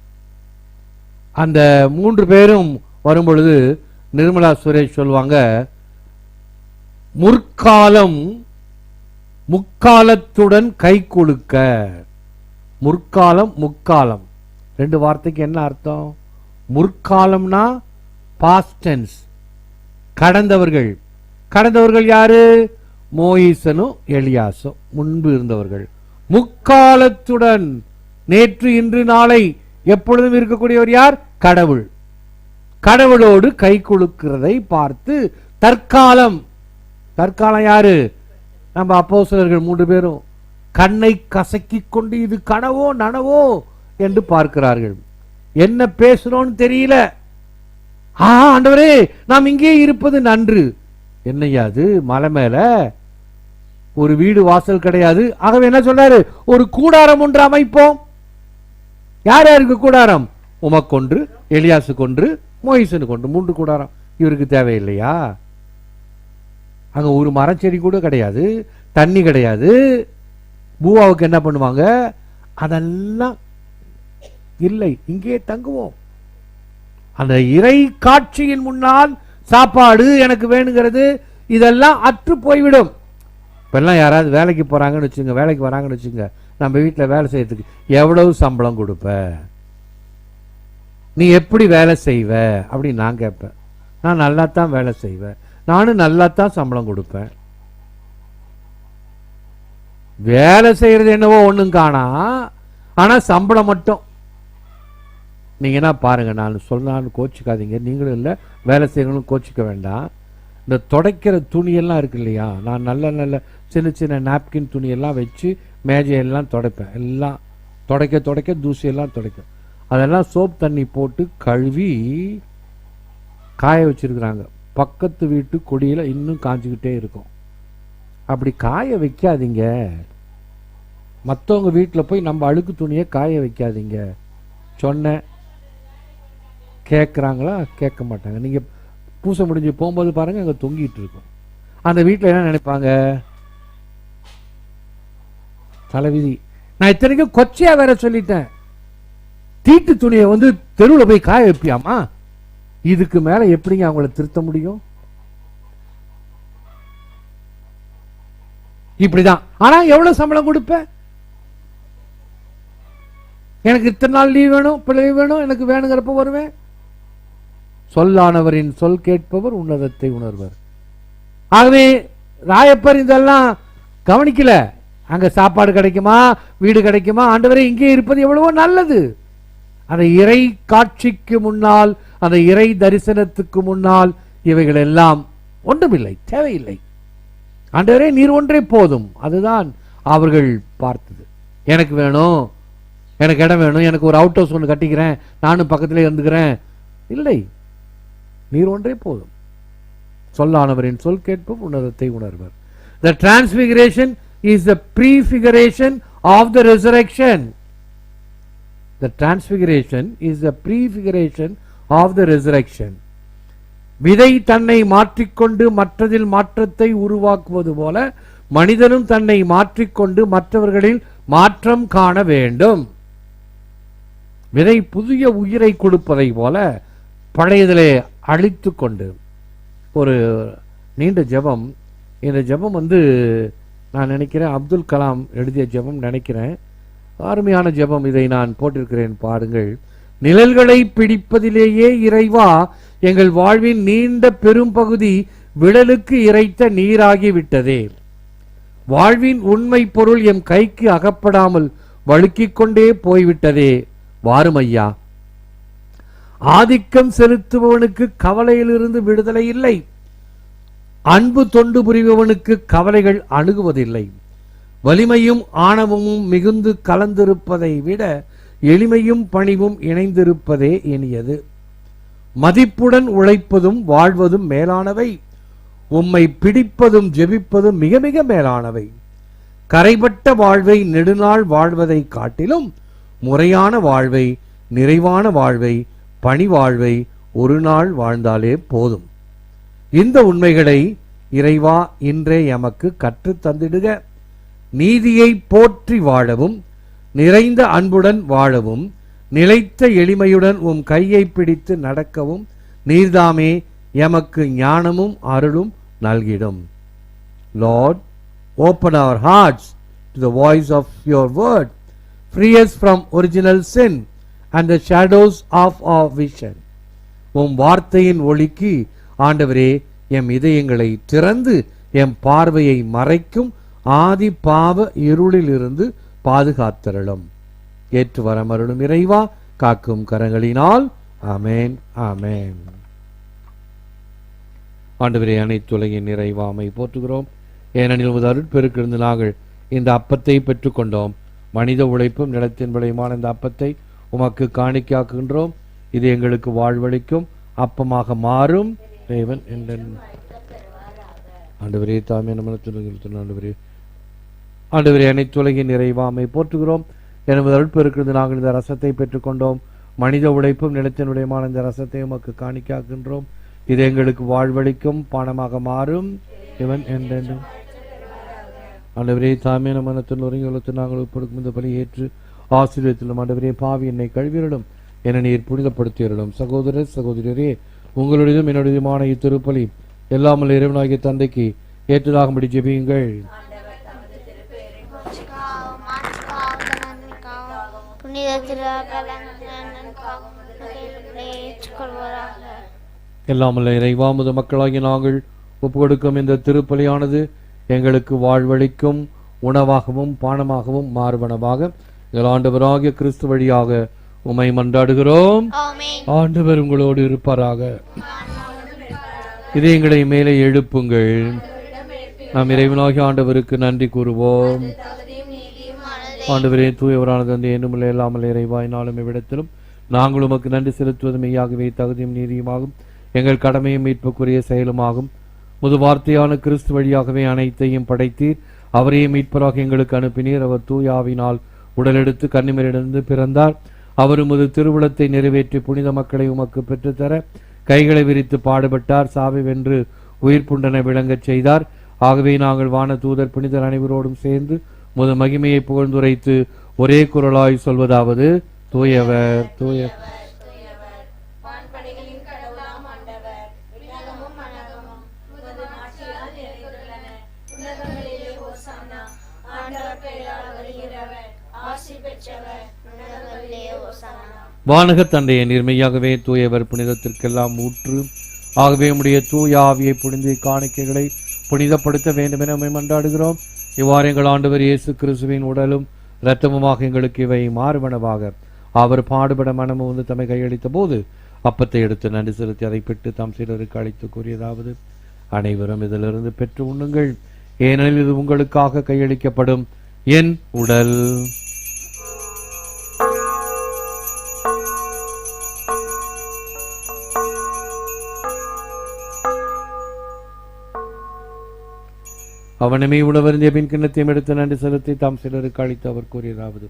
அந்த 3 பேரும் வரும் பொழுது நிர்மலா சுரேஷ் சொல்லுவாங்க, முற்காலம் முக்காலத்துடன் கை கொடுக்க. முற்காலம் முக்காலம் 2 வார்த்தைக்கு என்ன அர்த்தம்? முற்காலம்னா பாஸ்ட் டென்ஸ், கடந்தவர்கள். கடந்தவர்கள் யாரு? மோயிசனும் எலியாசும், முன்பு இருந்தவர்கள். முக்காலத்துடன், நேற்று இன்று நாளை எப்பொழுதும் இருக்கக்கூடியவர் யார்? கடவுள். கடவுளோடு கை கொடுக்கிறதை பார்த்து தற்காலம். தற்காலம் யாரு? நம்ம அப்போஸ்தலர்கள் 3 பேரும் கண்ணை கசக்கி கொண்டு இது கனவோ நனவோ என்று பார்க்கிறார்கள். என்ன பேசுறோன்னு தெரியல. ஆண்டவரே, நாம் இங்கே இருப்பது நன்று. என்னையா அது? மலை மேல ஒரு வீடு வாசல் கிடையாது. ஆகவே என்ன சொல்றாரு? ஒரு கூடாரம் ஒன்று அமைப்போம். யார் யாருக்கு கூடாரம்? உமக்கொன்று, எலியாசுக்கொன்று, மோயிசனுக்கு ஒன்று. 3 கூடாரம். இவருக்கு தேவையில்லையா? அங்க ஒரு மரச்செடி கூட கிடையாது, தண்ணி கிடையாது. பூவாவுக்கு என்ன பண்ணுவாங்க? அதெல்லாம் இல்லை, இங்கே தங்குவோம். அந்த இறை காட்சியின் முன்னால் சாப்பாடு எனக்கு வேணுங்கிறது இதெல்லாம் அற்று போய்விடும். இப்பெல்லாம் யாராவது வேலைக்கு போறாங்கன்னு வச்சுங்க, வேலைக்கு வராங்கன்னு வச்சுங்க, நம்ம வீட்டில் வேலை செய்யறதுக்கு எவ்வளவு சம்பளம் கொடுப்ப, நீ எப்படி வேலை செய்வ அப்படின்னு நான் கேட்பேன். நான் நல்லா தான் வேலை செய்வேன், நானும் நல்லா தான் சம்பளம் கொடுப்பேன். வேலை செய்யறது என்னவோ ஒன்றும் காணா, ஆனா சம்பளம் மட்டும். நீங்க என்ன பாருங்க, நான் சொன்னான்னு கோச்சிக்காதீங்க, நீங்களும் இல்லை வேலை செய்யறவங்களும் கோச்சிக்க வேண்டாம். இந்த துடைக்கிற துணியெல்லாம் இருக்கு இல்லையா, நான் நல்ல நல்ல சின்ன சின்ன நாப்கின் துணியெல்லாம் வச்சு மேஜையெல்லாம் துடைப்பேன். எல்லாம் துடைக்க துடைக்க தூசியெல்லாம் துடைக்கும். அதெல்லாம் சோப் தண்ணி போட்டு கழுவி காய வச்சிருக்கிறாங்க. பக்கத்து வீட்டு கொடியில் இன்னும் காஞ்சிக்கிட்டே இருக்கும். அப்படி காய வைக்காதீங்க. மற்றவங்க வீட்டில் போய் நம்ம அழுக்கு துணியை காய வைக்காதீங்க. சொன்ன கேட்குறாங்களா? கேட்க மாட்டாங்க. நீங்கள் பூசை முடிஞ்சு போகும்போது பாருங்கள், அங்கே தொங்கிட்டு இருக்கும். அந்த வீட்டில் என்ன நினைப்பாங்க? தலைவிதி. நான் இத்தனைக்கும் கொச்சையாக வேற சொல்லிட்டேன், தீட்டு துணியை வந்து தெருவில் போய் காய வைப்பியாமா? இதுக்கு மேலே எப்படிங்க அவங்கள திருத்த முடியும்? இப்படிதான். ஆனா எவ்வளவு சம்பளம் கொடுப்பேன்? எனக்கு இத்தனை நாள் லீவ் வேணும், இப்போ லீவ் வேணும், எனக்கு வேணுங்கிறப்ப வருவேன். சொல்லானவரின் சொல் கேட்பவர் உன்னதத்தை உணர்வர். ஆகவே ராயப்பர் இதெல்லாம் கவனிக்கல. அங்க சாப்பாடு கிடைக்குமா, வீடு கிடைக்குமா, ஆண்டவரே இங்கே இருப்பது எவ்வளவோ நல்லது. அந்த இறை காட்சிக்கு முன்னால், அந்த இறை தரிசனத்துக்கு முன்னால் இவைகள் எல்லாம் ஒன்றுமில்லை, தேவையில்லை. ஆண்டவரே நீர் ஒன்றே போதும். அதுதான் அவர்கள் பார்த்தது. எனக்கு வேணும், எனக்கு இடம் வேணும், எனக்கு ஒரு அவுட் ஹவுஸ் ஒன்று கட்டிக்கிறேன், நானும் பக்கத்திலே இருந்துக்கிறேன். இல்லை, நீர் ஒன்றே போதும். சொல்லானவரின் சொல் கேட்போம், உன்னதத்தை உணர்வர். The transfiguration is the prefiguration of the resurrection. The transfiguration is the prefiguration of the resurrection. விதை தன்னை மாற்றிக்கொண்டு மற்றதில் மாற்றத்தை உருவாக்குவது போல மனிதனும் தன்னை மாற்றிக்கொண்டு மற்றவர்களில் மாற்றம் காண வேண்டும். விதை புதிய உயிரை கொடுப்பதை போல பழையதிலே அழித்து கொண்டு ஒரு நீண்ட ஜெபம். இந்த ஜெபம் நான் நினைக்கிறேன் அப்துல் கலாம் எழுதிய ஜெபம் நினைக்கிறேன். அருமையான ஜெபம். இதை நான் போட்டிருக்கிறேன், பாருங்கள். நிழல்களை பிடிப்பதிலேயே இறைவா எங்கள் வாழ்வின் நீண்ட பெரும் பகுதி விடலுக்கு இறைத்த நீராகிவிட்டதே. வாழ்வின் உண்மை பொருள் எம் கைக்கு அகப்படாமல் வழுக்கிக் கொண்டே போய்விட்டதே. வாரும் ஐயா. ஆதிக்கம் செலுத்துபவனுக்கு கவலையிலிருந்து விடுதலை இல்லை. அன்பு தொண்டு புரிபவனுக்கு கவலைகள் அணுகுவதில்லை. வலிமையும் ஆணவமும் மிகுந்து கலந்திருப்பதை விட எளிமையும் பணிவும் இணைந்திருப்பதே இனியது. மதிப்புடன் உழைப்பதும் வாழ்வதும் மேலானவை. உம்மை பிடிப்பதும் ஜெபிப்பதும் மிக மிக மேலானவை. கரைபட்ட வாழ்வை நெடுநாள் வாழ்வதை காட்டிலும் முறையான வாழ்வை, நிறைவான வாழ்வை, பணி வாழ்வை ஒரு நாள் வாழ்ந்தாலே போதும். இந்த உண்மைகளை இறைவா இன்றே எமக்கு கற்றுத் தந்திடுக. நீதியை போற்றி வாழவும், நிறைந்த அன்புடன் வாழவும், நிலைத்த எளிமையுடன் உம் கையை பிடித்து நடக்கவும் நீர்தாமே எமக்கு ஞானமும் அருளும் நல்கிடும். Lord, open our hearts to the voice of your word. Free us from original sin and the shadows of our vision. உம் வார்த்தையின் ஒளிக்கு ஆண்டவரே எம் இதயங்களை திறந்து எம் பார்வையை மறைக்கும் ஆதி பாவ இருளிலிருந்து பாதுகாத்தருளும். ஏற்று வரமருளும் இறைவா, காக்கும் கரங்களினால். ஆமேன், ஆமேன். ஆண்டவரே, அனைத்து உலகின் நிறைவாமை போற்றுகிறோம். ஏனெனில் உமது அருட்பெருக்கிருந்து நாங்கள் இந்த அப்பத்தை பெற்றுக்கொண்டோம். மனித உழைப்பும் நிலத்தின் விளையுமான இந்த அப்பத்தை உமக்கு காணிக்காக்குகின்றோம். இது எங்களுக்கு வாழ்வளிக்கும் அப்பமாக மாறும். தேவன் ஆண்டவரே தாமே ஆண்டவரே ஆண்டவரே அனைத்து உலகின் நிறைவாமை போற்றுகிறோம். எனது அருட்பெருக்கிருந்து நாங்கள் இந்த ரசத்தை பெற்றுக்கொண்டோம். மனித உழைப்பும் நிலத்தின் விளையுமான இந்த ரசத்தை உமக்கு காணிக்காக்குகின்றோம். இது எங்களுக்கு வாழ்வளிக்கும் பானமாக மாறும். இவன் என்றென்றும் ஆண்டவரே தாமே மனத்தின் உலகத்தில் நாங்கள் உட்படுக்கும் இந்த பலி ஏற்று ஆசீர்வதித்துள்ளோம். ஆண்டவரே, பாவி என்னை கழுவியருளும், என நீர் புனிதப்படுத்தியருளும். சகோதரர் சகோதரியரே, உங்களுடையதும் என்னுடையதுமான இத்திருப்பலி எல்லாமல் இறைவனாகிய தந்தைக்கு ஏற்றதாகும்படி ஜெபியுங்கள். எல்லாமல்ல இறைவா, முது மக்களாகிய நாங்கள் ஒப்பு கொடுக்கும் இந்த திருப்பலியானது எங்களுக்கு வாழ்வளிக்கும் உணவாகவும் பானமாகவும் மாறுவனவாக எங்கள் ஆண்டவராகிய கிறிஸ்து வழியாக உம்மை மன்றாடுகிறோம். ஆண்டவர் உங்களோடு இருப்பாராக. இதயங்களை மேலே எழுப்புங்கள். நாம் இறைவனாகிய ஆண்டவருக்கு நன்றி கூறுவோம். ஆண்டவரே, தூயவரான தந்தை, என்னும் இல்லாமல் இறைவாய் நாளும் இவ்விடத்திலும் நாங்கள் உமக்கு நன்றி செலுத்துவது மெய்யாகவே தகுதியும் நீதியுமாகும், எங்கள் கடமையும் மீட்புக்குரிய செயலுமாகும். முது வார்த்தையான கிறிஸ்து வழியாகவே அனைத்தையும் படைத்தீர். அவரையே மீட்பராக எங்களுக்கு அனுப்பினீர். அவர் தூயாவினால் உடலெடுத்து கன்னிமரிடமிருந்து பிறந்தார். அவர் உமது திருவுளத்தை நிறைவேற்றி புனித மக்களை உமக்கு பெற்றுத்தர கைகளை விரித்து பாடுபட்டார். சாவை வென்று உயிர் புண்டனை விளங்கச் செய்தார். ஆகவே நாங்கள் வான தூதர் புனிதர் அனைவரோடும் சேர்ந்து முது மகிமையை புகழ்ந்துரைத்து ஒரே குரலாய் சொல்வதாவது: தூயவர் தூயவர் வானக தந்தையை நிர்மையாகவே தூயவர் புனிதத்திற்கெல்லாம் ஊற்று. ஆகவே உம்முடைய தூய ஆவியை புனித காணிக்கைகளை புனிதப்படுத்த வேண்டும் என மன்றாடுகிறோம். இவ்வாறு எங்கள் ஆண்டவர் இயேசு கிறிஸ்துவின் உடலும் இரத்தமுமாக எங்களுக்கு இவை மாறுவனவாக அவர் பாடுபட மனமும் வந்து தம்மை கையளித்த போது அப்பத்தை எடுத்து நன்றி செலுத்தி அதை பெற்று தாம் சிலருக்கு அளித்து கூறியதாவது: அனைவரும் இதிலிருந்து பெற்று உண்ணுங்கள், ஏனெனில் இது உங்களுக்காக கையளிக்கப்படும் என் உடல். அவனமே உணவருந்திய பின் கிண்ணத்தையும் எடுத்து நன்றி செலுத்தி தாம் சிலருக்கு அளித்து அவர் கூறியதாவது: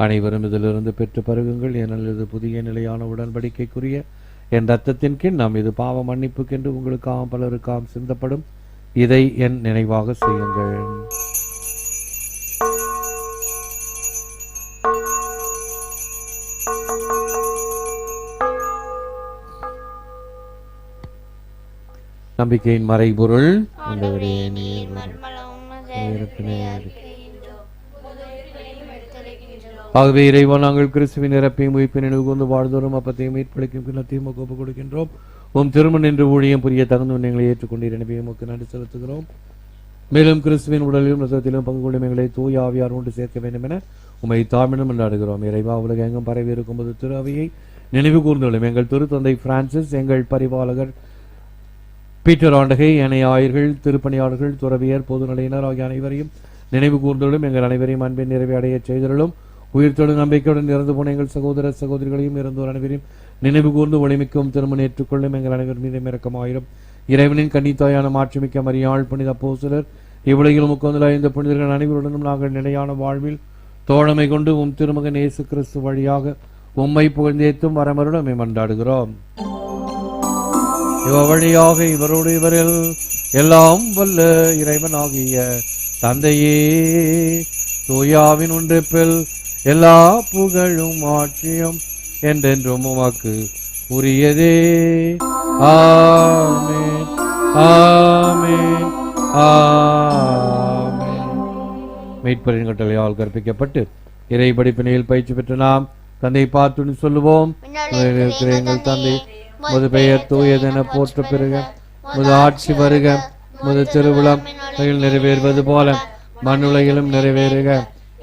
அனைவரும் இதிலிருந்து பெற்று பருகுங்கள், ஏனெனில் இது புதிய நிலையான உடன்படிக்கைக்குரிய என் இரத்தத்தின் கீழ் நாம் இது பாவ மன்னிப்புக்கென்று உங்களுக்காகவும் பலருக்காகவும் சிந்தப்படும். இதை என் நினைவாக செய்யுங்கள். நம்பிக்கையின் மறைபொருள் ஆகவே இறைவா, நாங்கள் கிறிஸ்துவின் இறப்பையும் உயிர்ப்பையும் நினைவுகூர்ந்து வாழ்ந்தோறும் அப்பத்தையும் மீட்பளிக்கும் கிண்ணத்தையும் ஒப்பு கொடுக்கின்றோம். உம் திருமணம் என்று ஊழியம் புரிய தகுந்த எங்களை ஏற்றுக்கொண்டீர். எனவே உமக்கு நன்றி செலுத்துகிறோம். மேலும் கிறிஸ்துவின் உடலிலும் ரசத்திலும் பங்கு கொள்ளும் எங்களை தூய ஆவியார் கொண்டு சேர்க்க வேண்டும் என உம்மை தாழ்மையிடம் கொண்டாடுகிறோம். இறைவா, உலக எங்கும் பரவி இருக்கும்போது திரு அவையை நினைவு கூர்ந்துள்ளோம். எங்கள் திருத்தந்தை பிரான்சிஸ், எங்கள் பரிபாலகர் பீட்டர் ஆண்டகை, ஏனைய ஆயர்கள், திருப்பணியாளர்கள், துறவியர், பொதுநிலையினர் ஆகிய அனைவரையும் நினைவு கூர்ந்துள்ளும். எங்கள் அனைவரையும் அன்பின் நிறைவை அடைய செய்தருளும். உயிர்த்தோடு நம்பிக்கையுடன் இறந்து போன எங்கள் சகோதர சகோதரிகளையும் இறந்தோர் அனைவரையும் நினைவு கூர்ந்து ஒளிமிக்கவும் திருமணம் ஏற்றுக்கொள்ளும். எங்கள் அனைவர் மீதும் இரக்கமாயிரும். இறைவனின் கன்னித்தாயான மாட்சிமிக்க மரியாள், புனித அப்போஸ்தலர், இவ்வுலகிலும் முக்கொந்தலாய் இந்த புனிதர்கள் அனைவருடனும் நாங்கள் நிலையான வாழ்வில் தோழமை கொண்டு உம் திருமகன் இயேசு கிறிஸ்து வழியாக உம்மை புகழ்ந்தேத்தும் வரமருடன் மன்றாடுகிறோம். இவ வழியாக இவரோடு இவரில் எல்லாம் வல்ல இறைவனாகிய தந்தையே தூயாவின் ஒன்றிப்பில் எல்லா புகழும் ஆட்சியும் என்றென்றும் உமக்கு உரியதே. ஆமென், ஆமென், ஆமென். மீட்பரின் கட்டளையால் கற்பிக்கப்பட்டு இறை படிப்பினையில் பயிற்சி பெற்று நாம் தந்தை பார்த்து சொல்லுவோம். எங்கள் தந்தை, முது பெயர் தூயதென போற்ற பெறுக, முது ஆட்சி வருக, முது திருவிழம் நிறைவேறுவது போல மண்ணுலகிலும் நிறைவேறுக.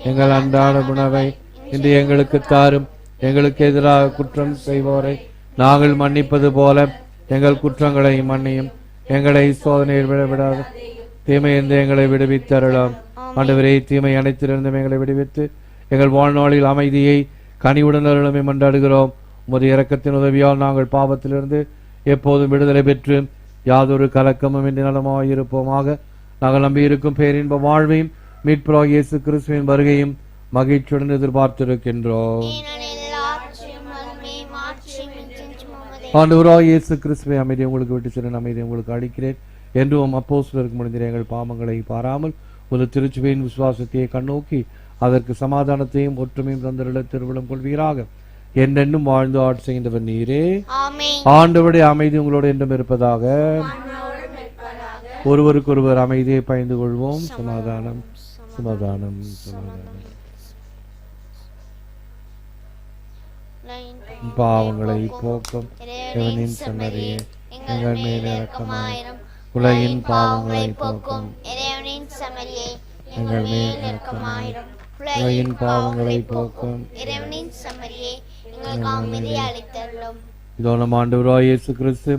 எங்கள் அன்றாட உணவை இன்று எங்களுக்கு தாரும். எங்களுக்கு எதிராக குற்றம் செய்வோரை நாங்கள் மன்னிப்பது போல எங்கள் குற்றங்களை மன்னியும். எங்களை சோதனையில் விடவிடாது, தீமையிலிருந்து எங்களை விடுவித்தருளாம். ஆண்டவரே, தீமை அனைத்திலிருந்தும் எங்களை விடுவித்து எங்கள் வாழ்நாளில் அமைதியை கனிவுடன் அருளுமே மன்றாடுகிறோம். உமது இரக்கத்தின் உதவியால் நாங்கள் பாவத்திலிருந்து எப்போதும் விடுதலை பெற்று யாதொரு கலக்கமும் இன்றி நலமாயிருப்போமாக. நாங்கள் நம்பியிருக்கும் பேரின்ப வாழ்வையும் மீட்பராகிய இயேசு கிறிஸ்துவின் வருகையும் மகிழ்ச்சியுடன் எதிர்பார்த்திருக்கின்றோம். ஆண்டவராகிய இயேசு கிறிஸ்துவை அமைதியை உங்களுக்கு விட்டு செல்லும் அமைதியை உங்களுக்கு அளிக்கிறேன் என்றும் அப்போஸ்தலருக்கு முடிந்த எங்கள் பாவங்களை பாராமல் ஒரு திருச்சுவையின் விசுவாசத்தையே கண்ணோக்கி அதற்கு சமாதானத்தையும் ஒற்றுமையும் தந்தருள திருவிழம் கொள்வீராக. என்றென்றும் வாழ்ந்து ஆட்சி செய்கின்றவர் நீரே. ஆண்டவருடைய அமைதி உங்களோடு என்றும் இருப்பதாக. ஒருவருக்கொருவர் அமைதியை பயந்து கொள்வோம். சமாதானம், சமாதானம், சமாதானம். பாவங்களை போக்கும் இறைவனின் சன்னதியே எங்கள் மேல் இரக்கமாயிரும். உலகின் பாவங்களை போக்கும் இறைவனின் சன்னதியே எங்கள் மேல் இரக்கமாயிரும். உலகின் பாவங்களை போக்கும் இறைவனின் சன்னதியே எங்களுக்கு அமைதி அளித்தருளும். இதோ நம் ஆண்டவராகிய இயேசு கிறிஸ்து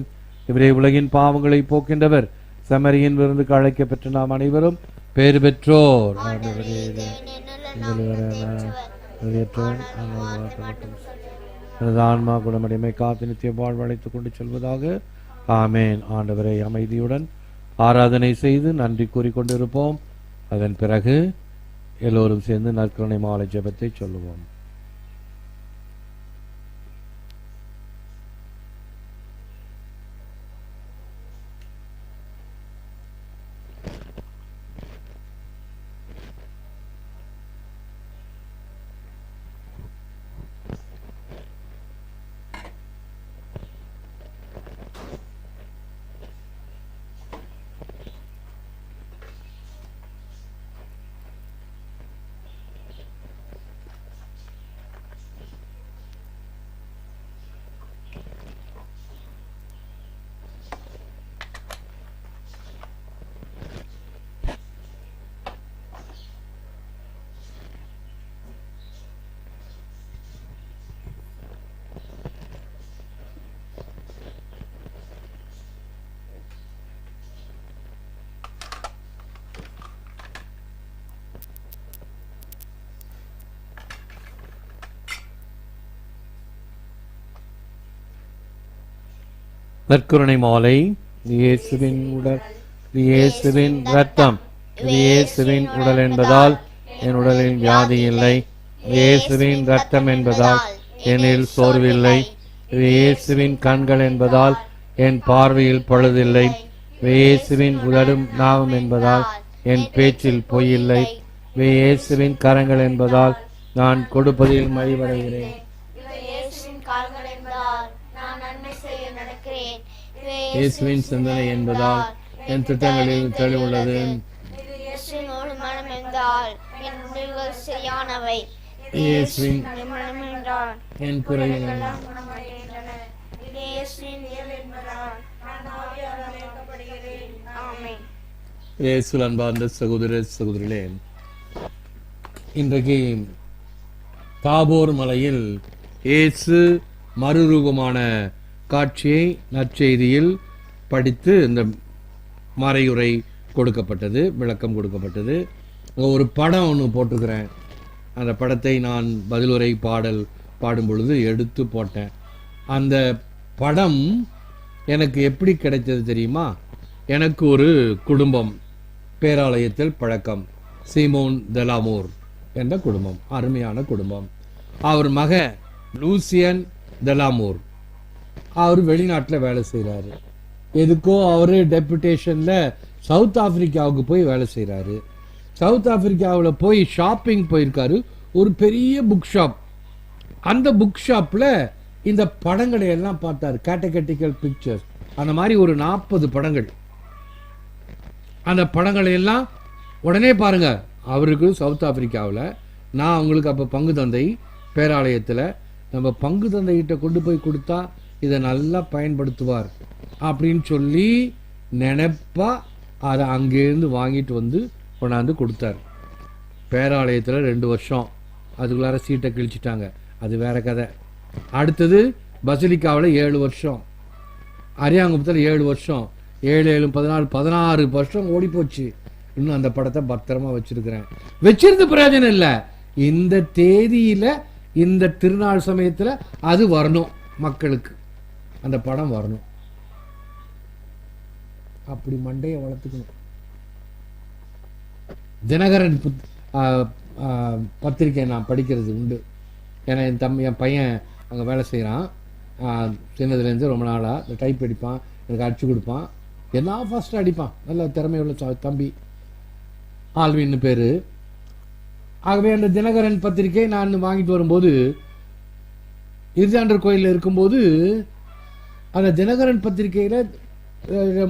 இவரே உலகின் பாவங்களை போக்கின்றவர். சமரியின் விருந்துக்கு அழைக்கப்பெற்ற நாம் அனைவரும் பேறு பெற்றோர். எனது ஆன்மா குணமடைமை காத்து நித்திய வாழ்வு அழைத்துக் கொண்டு செல்வதாக. ஆமேன். ஆண்டவரை அமைதியுடன் ஆராதனை செய்து நன்றி கூறிக்கொண்டிருப்போம். அதன் பிறகு எல்லோரும் சேர்ந்து நற்கருணை மாலை ஜெபத்தை சொல்லுவோம். நற்கருணை மாலை. இயேசுவின் உடல், இயேசுவின் இரத்தம், இயேசுவின் உடல் என்பதால் என் உடலில் வியாதி இல்லை. இயேசுவின் இரத்தம் என்பதால் என்னில் சோர்வில்லை. இயேசுவின் கண்கள் என்பதால் என் பார்வையில் பழுதில்லை. இயேசுவின் உதடும் நாவும் என்பதால் என் பேச்சில் பொய்யில்லை. இயேசுவின் கரங்கள் என்பதால் நான் கொடுப்பதில் மகிழ்வடைகிறேன். இயேசுவின் சிந்தனை என்பதால் என் திட்டங்களில் தெளிவுள்ளது. இயேசுவின் என் குறைகள் இயேசுவில் அன்பார்ந்த சகோதர சகோதரிகளே, இன்றைக்கு தாபோர் மலையில் இயேசு மறுரூபமான காட்சியை நற்செய்தியில் படித்து இந்த மறையுரை கொடுக்கப்பட்டது, விளக்கம் கொடுக்கப்பட்டது. ஒரு படம் ஒன்று போட்டிருக்கிறேன். அந்த படத்தை நான் பதிலுரை பாடும் பொழுது எடுத்து போட்டேன். அந்த படம் எனக்கு எப்படி கிடைத்தது தெரியுமா? எனக்கு ஒரு குடும்பம் பேராலயத்தில் பழக்கம், சீமோன் டெலாமோர் என்ற குடும்பம், அருமையான குடும்பம். அவர் மக லூசியன் டெலாமோர், அவர் வெளிநாட்டில் வேலை செய்கிறாரு. எதுக்கோ அவர் டெபுடேஷனில் சவுத் ஆப்பிரிக்காவுக்கு போய் வேலை செய்கிறாரு. சவுத் ஆப்பிரிக்காவில் போய் ஷாப்பிங் போயிருக்காரு, ஒரு பெரிய புக் ஷாப். அந்த புக் ஷாப்பில் இந்த படங்களை எல்லாம் பார்த்தார், கேட்டகட்டிக்கல் பிக்சர்ஸ். அந்த மாதிரி ஒரு 40 படங்கள். அந்த படங்களை எல்லாம் உடனே பாருங்க, அவருக்கு சவுத் ஆப்பிரிக்காவில், நான் அவங்களுக்கு அப்போ பங்கு தந்தை பேராலயத்தில், நம்ம பங்கு தந்தைகிட்ட கொண்டு போய் கொடுத்தா இதை நல்லா பயன்படுத்துவார் அப்படின்னு சொல்லி நினைப்பா அதை அங்கேருந்து வாங்கிட்டு வந்து கொண்டாந்து கொடுத்தார். பேராலயத்தில் 2 வருஷம், அதுக்குள்ளார சீட்டை கிழிச்சிட்டாங்க, அது வேற கதை. அடுத்தது பசிலிக்காவில் 7 வருஷம், அரியாங்குப்பத்தில் 7 வருஷம், 7 7 14 16 வருஷம் ஓடி போச்சு. இன்னும் அந்த படத்தை பத்திரமா வச்சிருக்கிறேன். வச்சிருந்து பிரயோஜனம் இல்லை. இந்த தேதியில இந்த திருநாள் சமயத்துல அது வரணும், மக்களுக்கு அந்த படம் வரணும். அப்படி மண்டையை வளர்த்துக்கணும். தினகரன் பத்திரிக்கை நான் படிக்கிறது உண்டு. ஏன்னா என் பையன் அங்கே வேலை செய்கிறான். சின்னதுலேருந்து ரொம்ப நாளாக இந்த டைப் அடிப்பான், எனக்கு அடிச்சு கொடுப்பான், என்ன ஃபஸ்ட்டு அடிப்பான். நல்ல திறமையுள்ள தம்பி, ஆல்வின்னு பேர். ஆகவே அந்த தினகரன் பத்திரிக்கை நான் வாங்கிட்டு வரும்போது, இறுதியாண்டர் கோயிலில் இருக்கும்போது அந்த தினகரன் பத்திரிக்கையில்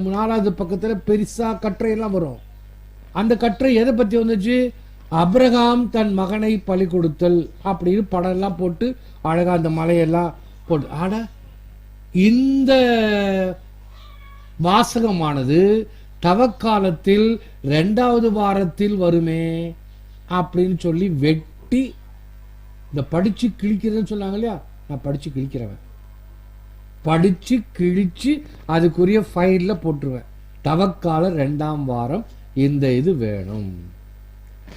4வது பக்கத்தில் பெருசாக கட்டுரையெல்லாம் வரும். அந்த கட்டுரை எதை பற்றி வந்துச்சு? அப்ரஹாம் தன் மகனை பலி கொடுத்தல் அப்படின்னு படம் எல்லாம் போட்டு அழகா அந்த மலையெல்லாம் போட்டு. ஆட இந்த வாசகமானது தவக்காலத்தில் 2வது வாரத்தில் வருமே அப்படின்னு சொல்லி வெட்டி, இந்த படிச்சு கிழிக்கிறதுன்னு சொன்னாங்க இல்லையா, நான் படிச்சு கிழிக்கிறவன், படிச்சு கிழிச்சு அதுக்குரிய ஃபைல்ல போட்டுருவேன். தவக்கால 2ஆம் வாரம் இந்த இது வேணும்.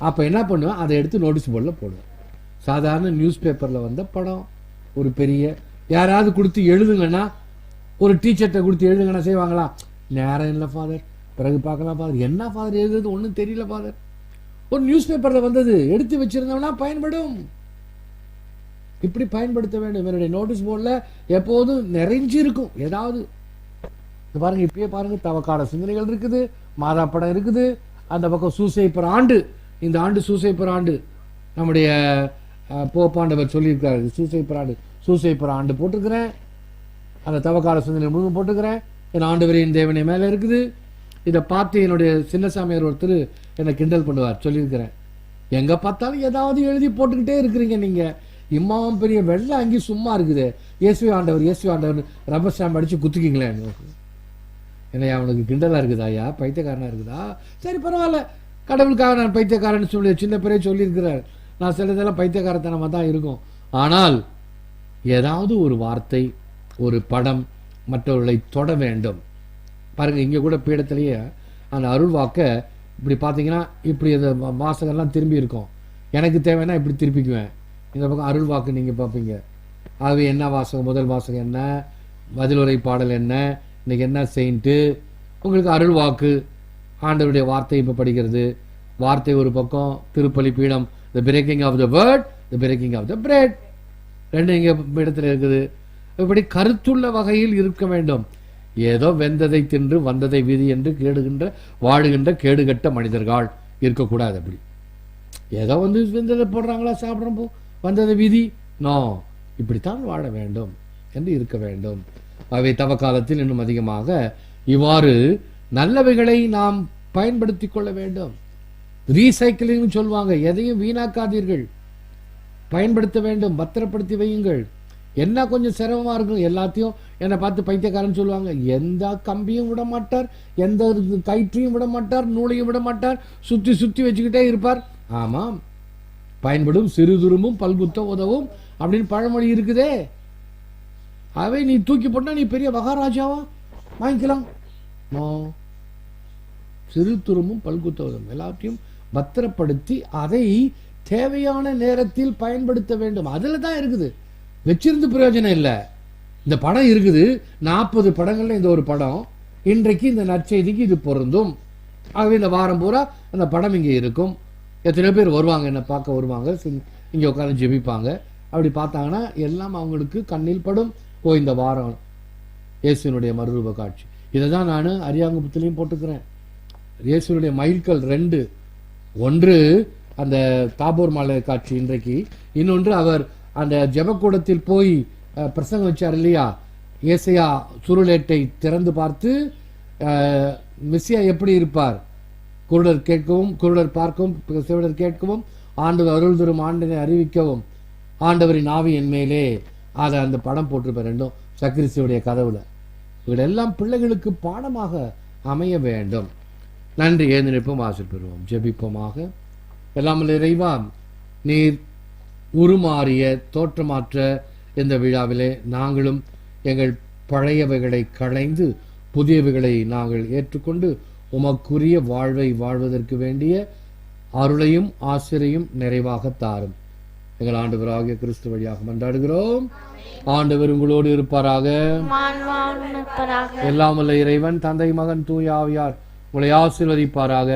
அப்ப என்ன பண்ணுவேன், அதை எடுத்து நோட்டீஸ் போர்டில் போடுவேன். சாதாரண நியூஸ் பேப்பர்ல வந்த படம், ஒரு பெரிய யாராவது கொடுத்து எழுதுங்கன்னா, ஒரு டீச்சர்ட்ட கொடுத்து எழுதுங்கன்னா செய்வாங்களா? நேரம் இல்லை ஃபாதர், பிறகு பார்க்கலாம் ஃபாதர். என்ன ஃபாதர் எழுதுறது ஒன்றும் தெரியல ஃபாதர். ஒரு நியூஸ் பேப்பர்ல வந்தது எடுத்து வச்சிருந்தோம்னா பயன்படும். இப்படி பயன்படுத்த வேண்டும். என்னுடைய நோட்டீஸ் போர்டில் எப்போதும் நிறைஞ்சு இருக்கும் ஏதாவது. பாருங்க, இப்பயே பாருங்க, தவக்கால சிந்தனைகள் இருக்குது, மாதா படம் இருக்குது, அந்த பக்கம் சூசைப்பர் ஆண்டு. இந்த ஆண்டு சூசைப்பர் ஆண்டு, நம்முடைய போப்பாண்டவர் சொல்லியிருக்காரு, சூசைப்பர் ஆண்டு போட்டிருக்கிறேன். அந்த தவக்கால சிந்தனை முழுவதும் போட்டுக்கிறேன். என் ஆண்டவரின் தேவனை மேலே இருக்குது. இதை பார்த்து என்னுடைய சின்னசாமியார் ஒருத்தர் என்னை கிண்டல் பண்ணுவார், சொல்லியிருக்கிறேன். எங்க பார்த்தாலும் ஏதாவது எழுதி போட்டுக்கிட்டே இருக்கிறீங்க நீங்க. இம்மாவும் பெரிய வெள்ளை அங்கி சும்மா இருக்குது, இயேசுவே ஆண்டவர் ரப்பர் ஸ்டாம்ப் அடிச்சு குத்துக்கிங்களேன். என்ன அவனுக்கு கிண்டலா இருக்குதா? ஐயா பைத்தியக்காரனா இருக்குதா? சரி பரவாயில்ல, கடவுளுக்காக நான் பைத்தியக்காரன்னு சொல்லி சின்ன பேரே சொல்லியிருக்கிறார். நான் சிலதெல்லாம் பைத்தியக்காரத்தனமாக தான் இருக்கும். ஆனால் ஏதாவது ஒரு வார்த்தை, ஒரு படம் மற்றவர்களை தொட வேண்டும். பாருங்க, இங்கே கூட பீடத்திலேயே அந்த அருள் வாக்க இப்படி பார்த்தீங்கன்னா இப்படி அந்த வாசகம்லாம் திரும்பி இருக்கும். எனக்கு தேவைன்னா இப்படி திருப்பிக்குவேன். இந்த பக்கம் அருள் வாக்கு நீங்கள் பார்ப்பீங்க. ஆகவே என்ன வாசகம், முதல் வாசகம் என்ன, பதிலுரை பாடல் என்ன, இன்னைக்கு என்ன செயின்ட்டு, உங்களுக்கு அருள் வாக்கு, ஆண்டவருடைய வார்த்தை இப்போ படிக்கிறது. வார்த்தை ஒரு பக்கம், திருப்பலி பீடம், the breaking of the word the breaking of the bread. ரெண்டு இங்கே இடத்துல இருக்குது. இப்படி கருத்துள்ள வகையில் இருக்க வேண்டும். ஏதோ வெந்ததை தின்று வந்ததை விதி என்று வாழுகின்ற கேடுகட்ட மனிதர்கள் இருக்கக்கூடாது. அப்படி ஏதோ வெந்ததை போடுறாங்களா, சாப்பிட்றோம், வந்ததை விதி, நோ, இப்படித்தான் வாழ வேண்டும் என்று இருக்க வேண்டும். அவை தவ காலத்தில் இன்னும் அதிகமாக இவ்வாறு நல்லவைகளை நாம் பயன்படுத்தி கொள்ள வேண்டும். ரீசைக்கிளிங் சொல்லுவாங்க. எதையும் வீணாக்காதீர்கள், பயன்படுத்த வேண்டும், பத்திரப்படுத்தி வையுங்கள். என்ன கொஞ்சம் சிரமமா இருக்கும், எல்லாத்தையும் என்னை பார்த்து பைத்தியக்காரன் சொல்லுவாங்க. எந்த கம்பியும் விட மாட்டார், எந்த கயிற்றையும் விட மாட்டார், நூலையும் விட மாட்டார், சுத்தி சுத்தி வச்சுக்கிட்டே இருப்பார். ஆமாம், பயன்படும் சிறு துரும்பும் பல்குத்த உதவும் அப்படின்னு பழமொழி இருக்குதே. அவை நீ தூக்கி போட்டா நீ பெரிய மகாராஜாவா வாங்கிக்கலாம். சிறு துரும்பும் பல்குத்த உதவும் எல்லாத்தையும் பத்திரப்படுத்தி அதை தேவையான நேரத்தில் பயன்படுத்த வேண்டும். அதுல தான் இருக்குது, வச்சிருந்து பிரயோஜனம் இல்லை. இந்த படம் இருக்குது, 40 படங்கள்ல இந்த ஒரு படம், இன்றைக்கு இந்த நற்செய்திக்கு இது பொருந்தும். ஆகவே இந்த வாரம் பூரா அந்த படம் இங்கே இருக்கும். எத்தனையோ பேர் வருவாங்க, என்ன பார்க்க வருவாங்க, இங்கே உட்காந்து ஜெபிப்பாங்க. அப்படி பார்த்தாங்கன்னா எல்லாம் அவங்களுக்கு கண்ணில் படும். இந்த வாரம் இயேசுனுடைய மறுரூப காட்சி. இதை தான் நான் அரியாங்குப்பத்திலையும் போட்டுக்கிறேன். இயேசுனுடைய மைல்கல் 2. ஒன்று அந்த தாபோர் மலை காட்சி இன்றைக்கு, இன்னொன்று அவர் அந்த ஜெபக்கூடத்தில் போய் பிரசங்கம் வச்சார் இல்லையா. ஏசையா சுருளேட்டை திறந்து பார்த்து மெசியா எப்படி இருப்பார், குருடர் கேட்கவும், குருடர் பார்க்கவும், செவிடர் கேட்கவும், ஆண்டவர் அருள் தரும் ஆண்டனை அறிவிக்கவும், ஆண்டவரின் ஆவி என் மேலே, அதை அந்த படம் போட்டிருப்பார் ரெண்டும் சக்கிரிசியுடைய கதவுல. இவரெல்லாம் பிள்ளைகளுக்கு பாடமாக அமைய வேண்டும். நன்றி. ஏந்திருப்போம், ஆசிர் பெறுவோம், ஜெபிப்போமாக. எல்லாம் இறைவா, நீர் உருமாறிய தோற்றமாற்ற இந்த விழாவிலே நாங்களும் எங்கள் பழையவைகளை களைந்து புதியவைகளை நாங்கள் ஏற்றுக்கொண்டு உமக்குரிய வாழ்வை வாழ்வதற்கு வேண்டிய அருளையும் ஆசிரியையும் நிறைவாக தாரும். எங்கள் ஆண்டவராகிய கிறிஸ்து வழியாக மன்றாடுகிறோம். ஆண்டவர் உங்களோடு இருப்பாராக. எல்லாம் வல்ல இறைவன் தந்தை மகன் தூய ஆவியார் உங்களை ஆசீர்வதிப்பாராக.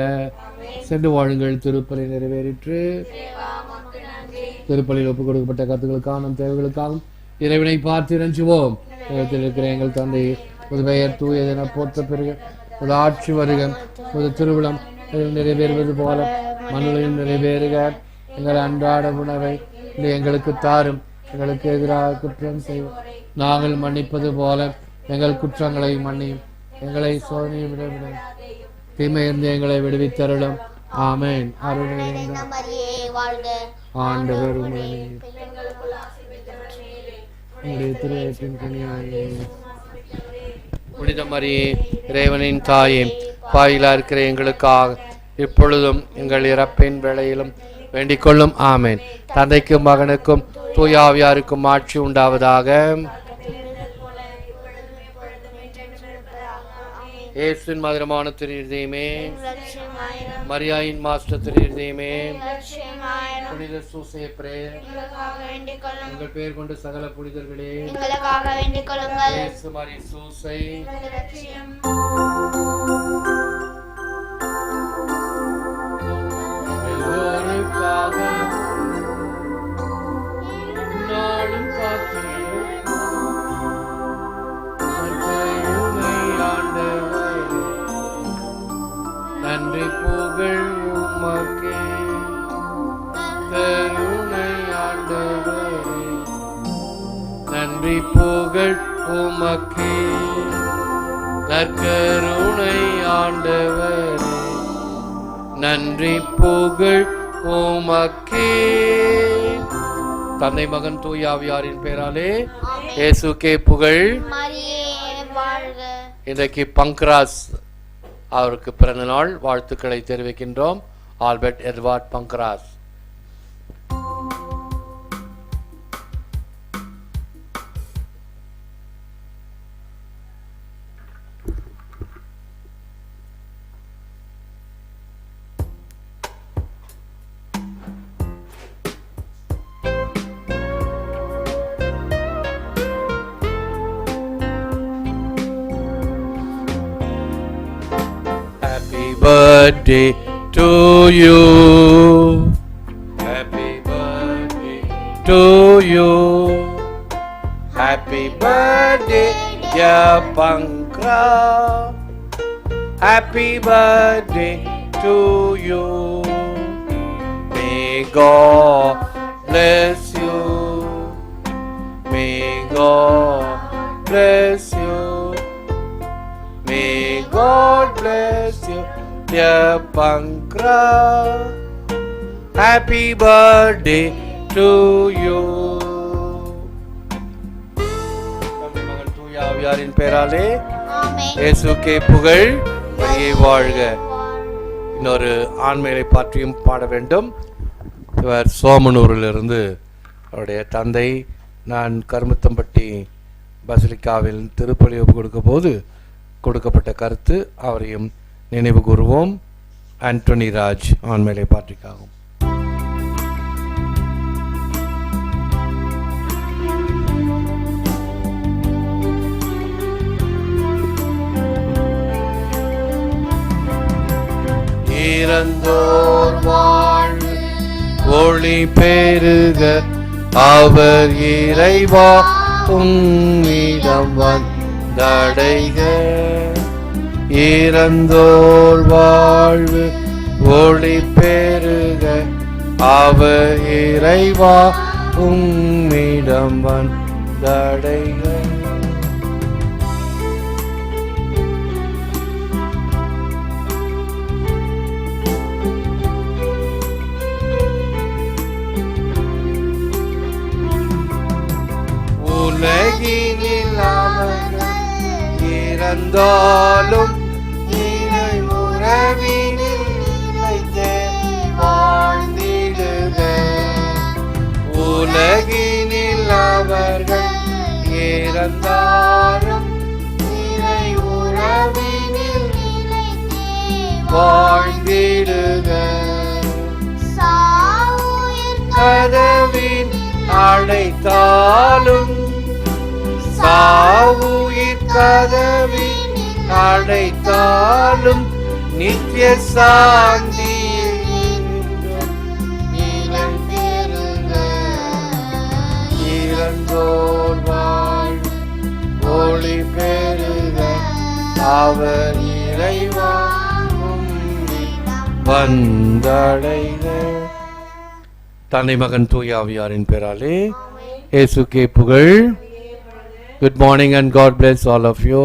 சென்று வாழுங்கள். திருப்பலி நிறைவேறிற்று. திருப்பலியில் ஒப்புக் கொடுக்கப்பட்ட கருத்துக்களுக்காக நம் தேவைகளுக்காகவும் இறைவனை பார்த்து இறைஞ்சுவோம். இருக்கிற எங்கள் தந்தை பெயர் தூயதென போற்ற பெருக, ஒரு ஆட்சி வருக, ஒரு திருவிழம் நிறைவேறுவது போல மண்ணிலையும் நிறைவேறுக. எங்கள் அன்றாட உணவை எங்களுக்கு தாரும். எங்களுக்கு எதிராக குற்றம் செய்வோம் நாங்கள் மன்னிப்பது போல எங்கள் குற்றங்களை மன்னியும். எங்களை சோதனையை விட தீமையிலிருந்து எங்களை விடுவித்தருளும். ஆமென். அருள் ஆண்டவர் புனித மரியே, இறைவனின் தாயே, பாயிலா இருக்கிற எங்களுக்காக இப்பொழுதும் எங்கள் இறப்பின் வேளையிலும் வேண்டிக் கொள்ளும். ஆமென். தந்தைக்கும் மகனுக்கும் தூய ஆவியாருக்கும் ஆட்சி உண்டாவதாக. இயேசுவின் மதுரமான திருநீர்தயமே, மரியாயின் மாஸ்டர் திருநீர்தயமே, புனித சூசேப்பரே, உங்கள் பேர் கொண்ட சகல புனிதர்களே, இயேசு மரி சூசை, எல்லோருக்காக நாளும் காக்கிறேன். நன்றி புகழ் உமக்கே, கருணை ஆண்டவரே, நன்றி புகழ் உமக்கே, நற்கருணை ஆண்டவரே, நன்றி புகழ் உமக்கே. தந்தை மகன் தூய ஆவியாரின் பெயராலே இயேசுக்கே புகழ். இன்றைக்கு பங்க்ராஸ் அவருக்கு பிறந்த நாள் வாழ்த்துக்களை தெரிவிக்கின்றோம். Albert Edward Pancras. Birthday to you. Happy birthday to you. Happy birthday, dear Pankra. Happy birthday to you. May God bless you. May God bless you. May God bless you, dear Pankra. Happy birthday to you. தந்தை மகன் தூய ஆவியாரின் பெயராலே இயேசுக்கே புகழ், மரியே வாழ்க. இன்னொரு ஆண்மையை பற்றியும் பாட வேண்டும். இவர் சோமனூரிலிருந்து அவருடைய தந்தை நான் கருமத்தம்பட்டி பசிலிக்காவில் திருப்பலி ஒப்பு கொடுக்க போது கொடுக்கப்பட்ட கருத்து, அவரையும் நினைவு கூறுவோம். ஆண்டனி ராஜ் ஆண்மையை பாற்றிக்காகும். இறந்தோர் வாழ்வு ஒளி பெருக அவர் இறைவா உம்மிடம் வந்தடைக. இறந்தோர் வாழ்வு ஒளி பெருக அவர் இறைவா உம்மிடம் வந்தடைக. உலகினில் அவர்கள் இறந்தாலும் இறை உறவினில் நிலைத்தே வாழ்ந்திடுக. உலகினில் அவர்கள் இறந்தாலும் இறை உறவினில் நிலைத்தே வாழ்ந்திடுக. கதவின் அடைத்தாலும் சாவுயிர் கதவின் அடைத்தாலும் நித்திய சாந்தியில் நிலை பெறுக. இறந்தோர் வாழ்வு ஒளி பெறுக அவர் இறைவா வந்தடைக. தந்தை மகன் தூய ஆவியாரின் பெயராலே இயேசுக்கே புகழ். Good morning and God bless all of you.